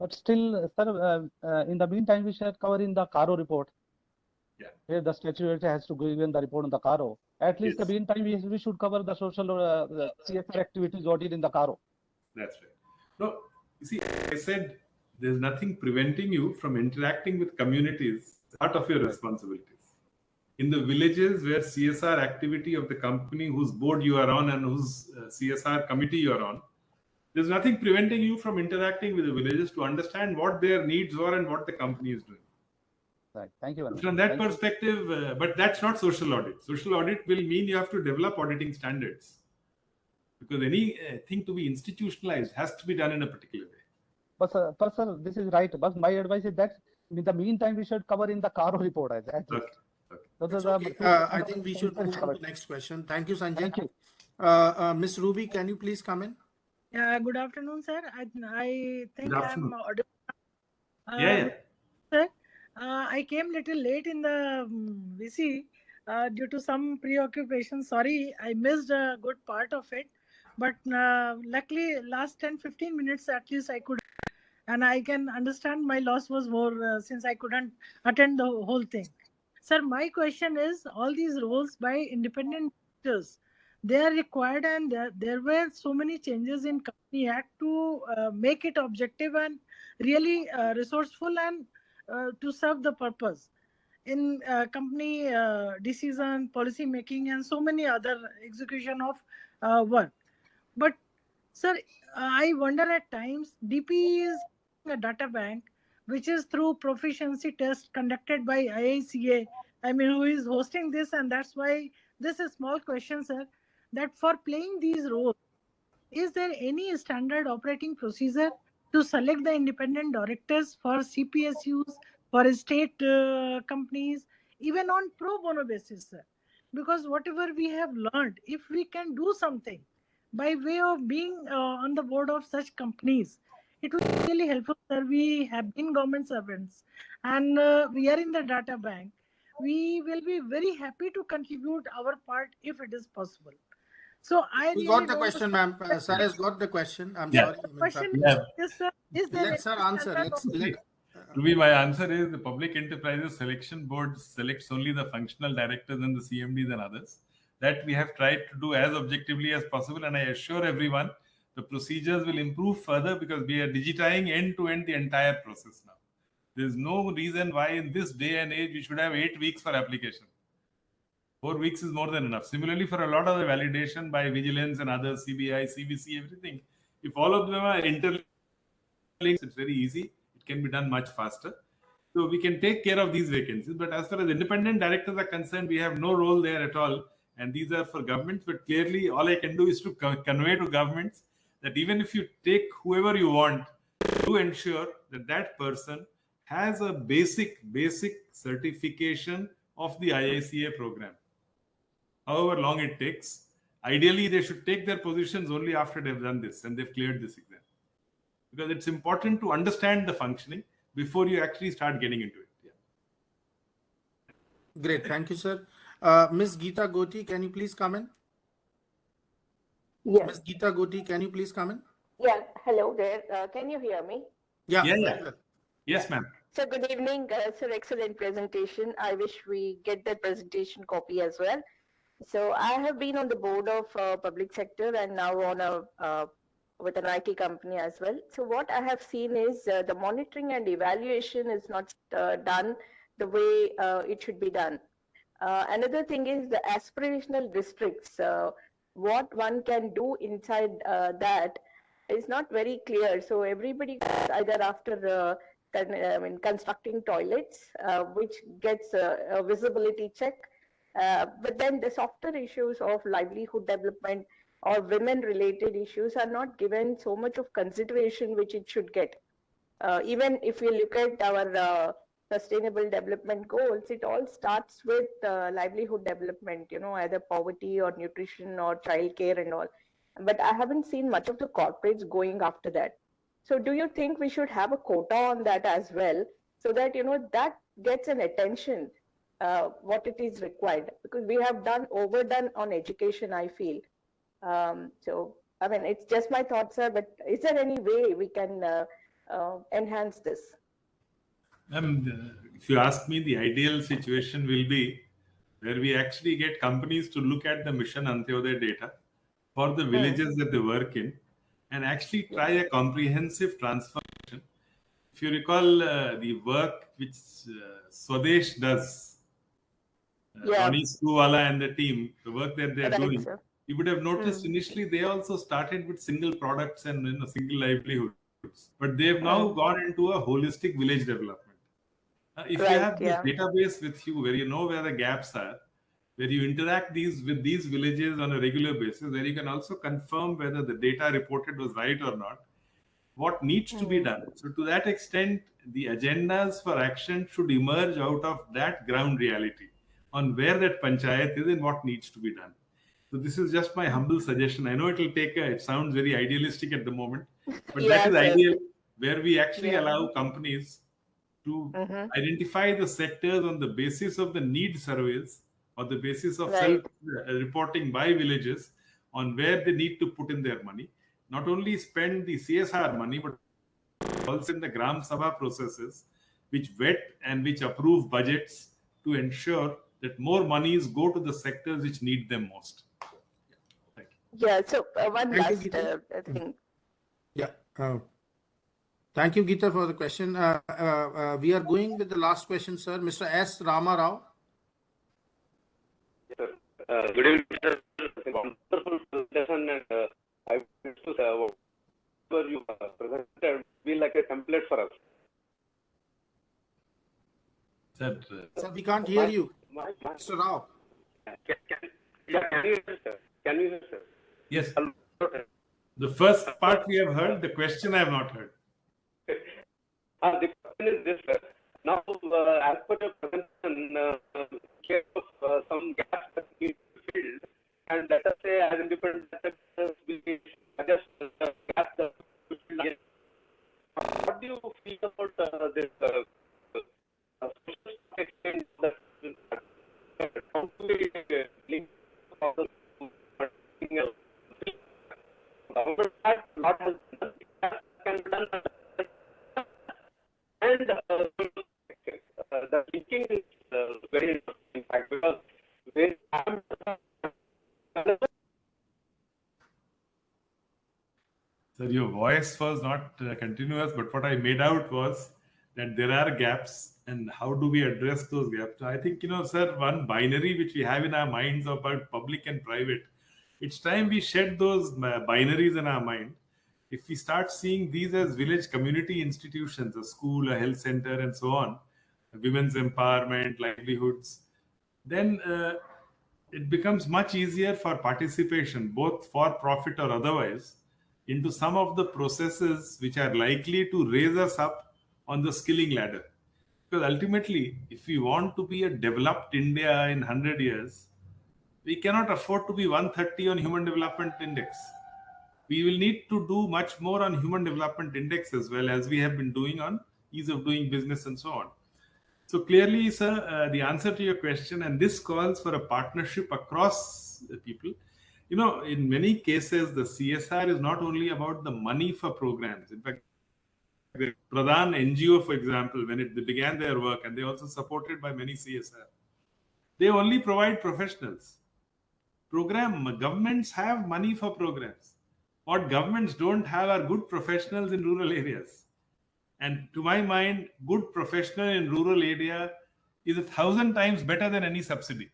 But still, sir, in the meantime, we should cover in the Caro report. Yeah. Where the statutory has to give in the report on the Caro. At least Yes. the meantime, we should cover the social the CSR activities audit in the Caro. That's right. No, you see, I said there's nothing preventing you from interacting with communities. It's part of your responsibilities. In the villages where CSR activity of the company whose board you are on and whose CSR committee you are on, there's nothing preventing you from interacting with the villages to understand what their needs are and what the company is doing. Right. Thank you very much. From that Thank you. perspective, but that's not social audit. Social audit will mean you have to develop auditing standards, because anything to be institutionalized has to be done in a particular way. But sir, this is right. But my advice is that in the meantime, we should cover in the Caro report at least. Okay. So That's the okay. I think we should move on to the next question. Thank you, Sanjay. Thank you. Miss Ruby, can you please come in? Yeah, good afternoon, sir. I think Good afternoon. I'm audible. Yeah. Sir, I came little late in the VC due to some preoccupation. Sorry, I missed a good part of it. But luckily, last 10-15 minutes at least I could. And I can understand my loss was more since I couldn't attend the whole thing. Sir, my question is, all these roles by independent directors, they are required, and there were so many changes in Company Act to make it objective and really resourceful and to serve the purpose in company decision, policy making, and so many other execution of work. But sir, I wonder at times DP is a data bank which is through proficiency test conducted by IICA. I mean, who is hosting this, and that's why this is small question, sir. That for playing these roles, is there any standard operating procedure to select the independent directors for CPSUs, for state companies, even on pro bono basis, sir? Because whatever we have learned, if we can do something by way of being on the board of such companies, it will be really helpful, sir. We have been government servants and we are in the data bank. We will be very happy to contribute our part if it is possible. So I We really got the don't question, ma'am. Sir has got the question. I'm Yeah. sorry. The question Yeah. is, sir, is there Let sir any answer. standard Let Ruby, my answer is the Public Enterprises Selection Board selects only the functional directors and the CMDs and others. That we have tried to do as objectively as possible, and I assure everyone the procedures will improve further because we are digitizing end to end the entire process now. There is no reason why in this day and age we should have 8 weeks for application. 4 weeks is more than enough. Similarly, for a lot of the validation by vigilance and others, CBI, CBC, everything, if all of them are interlinked, it's very easy. It can be done much faster. So we can take care of these vacancies. But as far as independent directors are concerned, we have no role there at all. And these are for governments. But clearly, all I can do is to convey to governments that even if you take whoever you want, do ensure that that person has a basic certification of the IICA program. However long it takes, ideally they should take their positions only after they've done this and they've cleared this exam. Because it's important to understand the functioning before you actually start getting into it. Yeah. Great. Thank you, sir. Ms. Geeta Goti, can you please come in? Yes. Ms. Geeta Goti, can you please come in? Yeah. Hello there. Can you hear me? Yeah. Yes, ma'am. So good evening, sir. Excellent presentation. I wish we get that presentation copy as well. So I have been on the board of public sector and now on a with an IT company as well. So what I have seen is the monitoring and evaluation is not done the way it should be done. Another thing is the aspirational districts. What one can do inside that is not very clear. So everybody either after constructing toilets, which gets a visibility check, but then the softer issues of livelihood development or women-related issues are not given so much of consideration which it should get. Even if we look at our sustainable development goals, it all starts with livelihood development, either poverty or nutrition or childcare and all. But I haven't seen much of the corporates going after that. So do you think we should have a quota on that as well, so that, that gets an attention, what it is required? Because we have overdone on education, I feel. So, I mean, it's just my thoughts, sir, but is there any way we can enhance this? If you ask me, the ideal situation will be where we actually get companies to look at the Mission Antyodaya data for the villages that they work in and actually try a comprehensive transformation. If you recall the work which Swadesh does, Ronnie Screwwala and the team, the work that they're doing, sir. You would have noticed initially they also started with single products and single livelihoods, but they've now gone into a holistic village development. If you have this database with you where you know where the gaps are, where you interact with these villages on a regular basis, where you can also confirm whether the data reported was right or not, what needs to be done. So to that extent, the agendas for action should emerge out of that ground reality on where that panchayat is and what needs to be done. So this is just my humble suggestion. I know it sounds very idealistic at the moment, but that is ideal, where we actually allow companies to identify the sectors on the basis of the need surveys or the basis of self-reporting by villages on where they need to put in their money. Not only spend the CSR money, but also in the Gram Sabha processes, which vet and which approve budgets to ensure that more monies go to the sectors which need them most. Yeah, so one last thing. Yeah. Thank you, Geeta, for the question. We are going with the last question, sir. Mr. S. Rama Rao. Yes, sir. Good evening, sir. Wonderful presentation, and I wish to say whatever you presented be like a template for us. Sir, we can't hear you. Mr. Rao. Can you hear, sir? Can you hear, sir? Yes. The first part we have heard, the question I have not heard. The question is this, sir. Now, as per the presentation, some gaps that need to be filled, and let us say as independent we suggest the gaps that we fill. What do you feel about this social extent that how do we link all the government has not has done, can be done, and the linking is very interesting, in fact, because where Sir, your voice was not continuous, but what I made out was that there are gaps, and how do we address those gaps? I think, sir, one binary which we have in our minds about public and private, it's time we shed those binaries in our mind. If we start seeing these as village community institutions, a school, a health center, and so on, women's empowerment, livelihoods, then it becomes much easier for participation, both for profit or otherwise, into some of the processes which are likely to raise us up on the skilling ladder. Because ultimately, if we want to be a developed India in 100 years, we cannot afford to be 130 on Human Development Index. We will need to do much more on Human Development Index as well, as we have been doing on ease of doing business and so on. So clearly, sir, the answer to your question, and this calls for a partnership across the people. In many cases, the CSR is not only about the money for programs. In fact, the Pradhan NGO, for example, when they began their work, and they also supported by many CSR, they only provide professionals. Governments have money for programs. What governments don't have are good professionals in rural areas. And to my mind, good professional in rural area is 1,000 times better than any subsidy.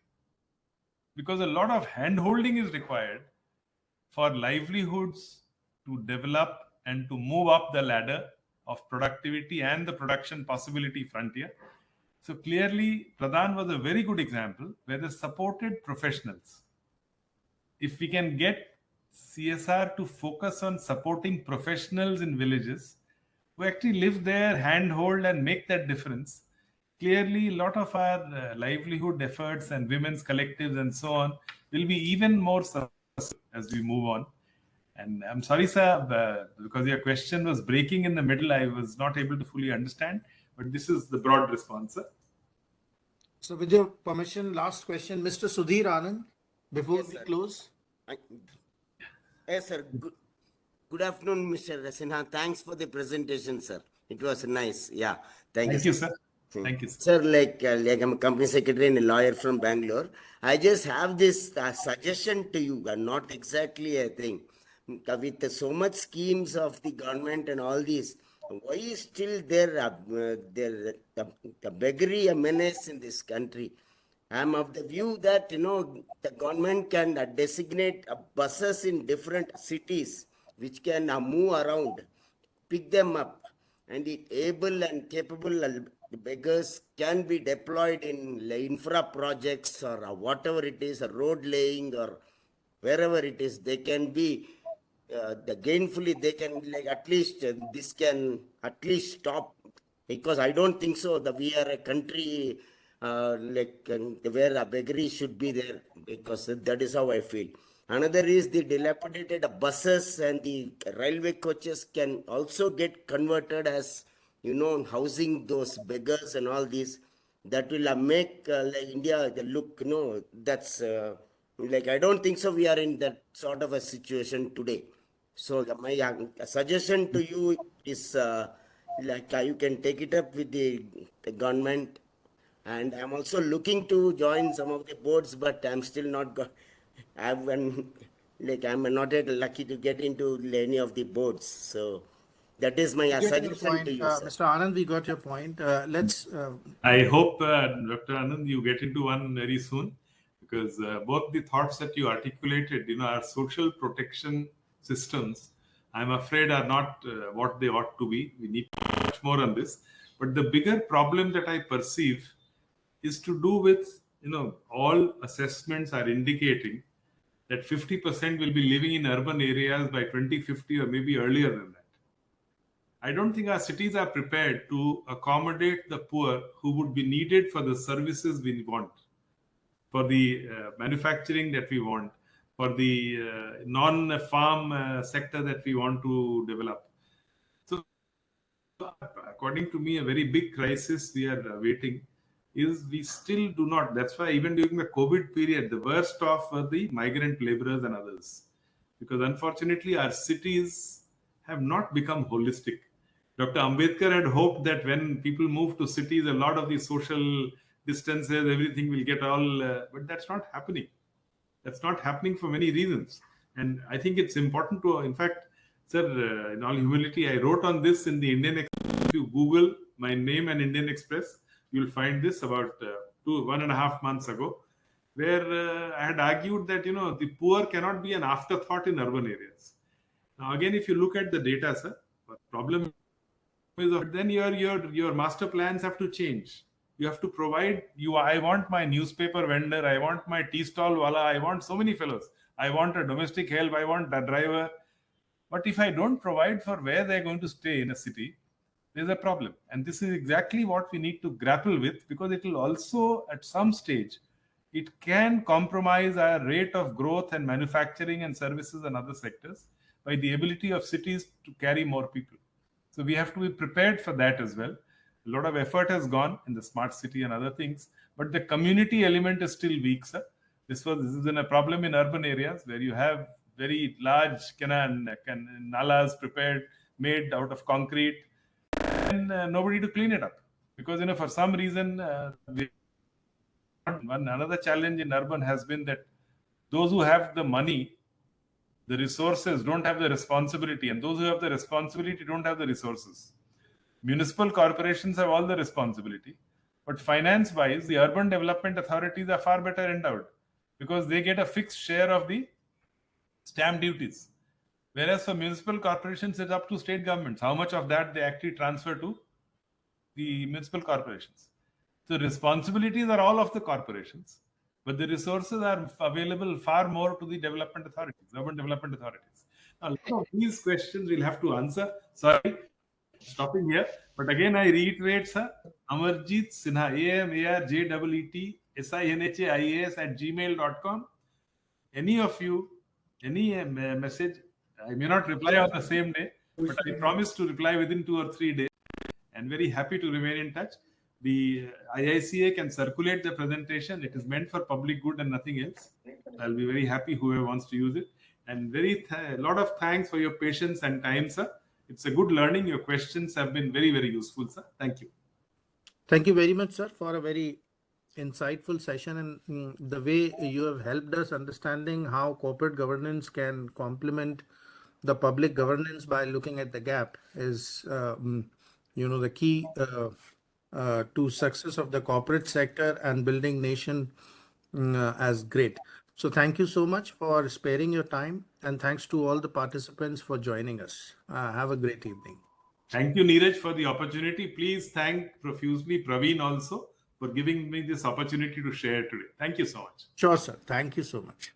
Because a lot of hand-holding is required for livelihoods to develop and to move up the ladder of productivity and the production possibility frontier. So clearly, Pradhan was a very good example where they supported professionals. If we can get CSR to focus on supporting professionals in villages who actually live there, handhold and make that difference, clearly a lot of our livelihood efforts and women's collectives and so on will be even more successful as we move on. And I'm sorry, sir, because your question was breaking in the middle, I was not able to fully understand, but this is the broad response, sir. So with your permission, last question, Mr. Sudhir Anand, before Yes, we sir. close. Yes, sir. Good afternoon, Mr. Sinha. Thanks for the presentation, sir. It was nice. Yeah. Thank you, sir. Thank you, sir. Sir, like I'm a company secretary and a lawyer from Bangalore. I just have this suggestion to you, not exactly a thing. With so much schemes of the government and all these, why is still there the beggary a menace in this country? I'm of the view that the government can designate buses in different cities which can move around, pick them up, and the able and capable beggars can be deployed in infra projects or whatever it is, road laying or wherever it is. They can be the gainfully. They can at least this can at least stop, because I don't think so that we are a country where a beggary should be there, because that is how I feel. Another is the dilapidated buses and the railway coaches can also get converted as housing those beggars and all these. That will make India look, that's I don't think so we are in that sort of a situation today. So my suggestion to you is you can take it up with the government, and I'm also looking to join some of the boards, but I'm still not I'm not yet lucky to get into any of the boards. So that is my Getting your suggestion point, to you, sir. Mr. Anand, we got your point. Let's. I hope, Dr. Anand, you get into one very soon, because both the thoughts that you articulated, our social protection systems, I'm afraid are not what they ought to be. We need much more on this. But the bigger problem that I perceive is to do with, all assessments are indicating that 50% will be living in urban areas by 2050 or maybe earlier than that. I don't think our cities are prepared to accommodate the poor who would be needed for the services we want, for the manufacturing that we want, for the non-farm sector that we want to develop. So, according to me, a very big crisis we are waiting is we still do not. That's why even during the COVID period, the worst off were the migrant laborers and others. Because unfortunately, our cities have not become holistic. Dr. Ambedkar had hoped that when people move to cities, a lot of the social distances, everything will get all, but that's not happening. That's not happening for many reasons. And I think it's important to, in fact, sir, in all humility, I wrote on this in the Indian Express. If you Google my name and Indian Express, you'll find this about 1.5 months ago, where I had argued that, the poor cannot be an afterthought in urban areas. Now, again, if you look at the data, sir, the problem is then your master plans have to change. You have to provide, I want my newspaper vendor, I want my tea stall wala, I want so many fellows. I want a domestic help, I want a driver. But if I don't provide for where they're going to stay in a city, there's a problem. And this is exactly what we need to grapple with, because it will also, at some stage, it can compromise our rate of growth and manufacturing and services and other sectors by the ability of cities to carry more people. So we have to be prepared for that as well. A lot of effort has gone in the smart city and other things, but the community element is still weak, sir. This is a problem in urban areas where you have very large nalas made out of concrete, and nobody to clean it up, because for some reason another challenge in urban has been that those who have the money, the resources, don't have the responsibility, and those who have the responsibility don't have the resources. Municipal corporations have all the responsibility, But finance-wise, the urban development authorities are far better endowed because they get a fixed share of the stamp duties. Whereas for municipal corporations, it's up to state governments how much of that they actually transfer to the municipal corporations. So responsibilities are all of the corporations, but the resources are available far more to the development authorities, urban development authorities. Now, a lot of these questions we'll have to answer. Sorry, stopping here. But again, I reiterate, sir, Amarjeet Sinha, AMARJEETSINHAIAS@gmail.com. Any of you, any message, I may not reply on the same day, but I promise to reply within 2 or 3 days, and very happy to remain in touch. The IICA can circulate the presentation. It is meant for public good and nothing else. I'll be very happy whoever wants to use it. And a lot of thanks for your patience and time, sir. It's a good learning. Your questions have been very, very useful, sir. Thank you. Thank you very much, sir, for a very insightful session, and the way you have helped us understanding how corporate governance can complement the public governance by looking at the gap is, the key to success of the corporate sector and building nation as great. So thank you so much for sparing your time, and thanks to all the participants for joining us. Have a great evening. Thank you, Neeraj, for the opportunity. Please thank profusely Praveen also for giving me this opportunity to share today. Thank you so much. Sure, sir. Thank you so much.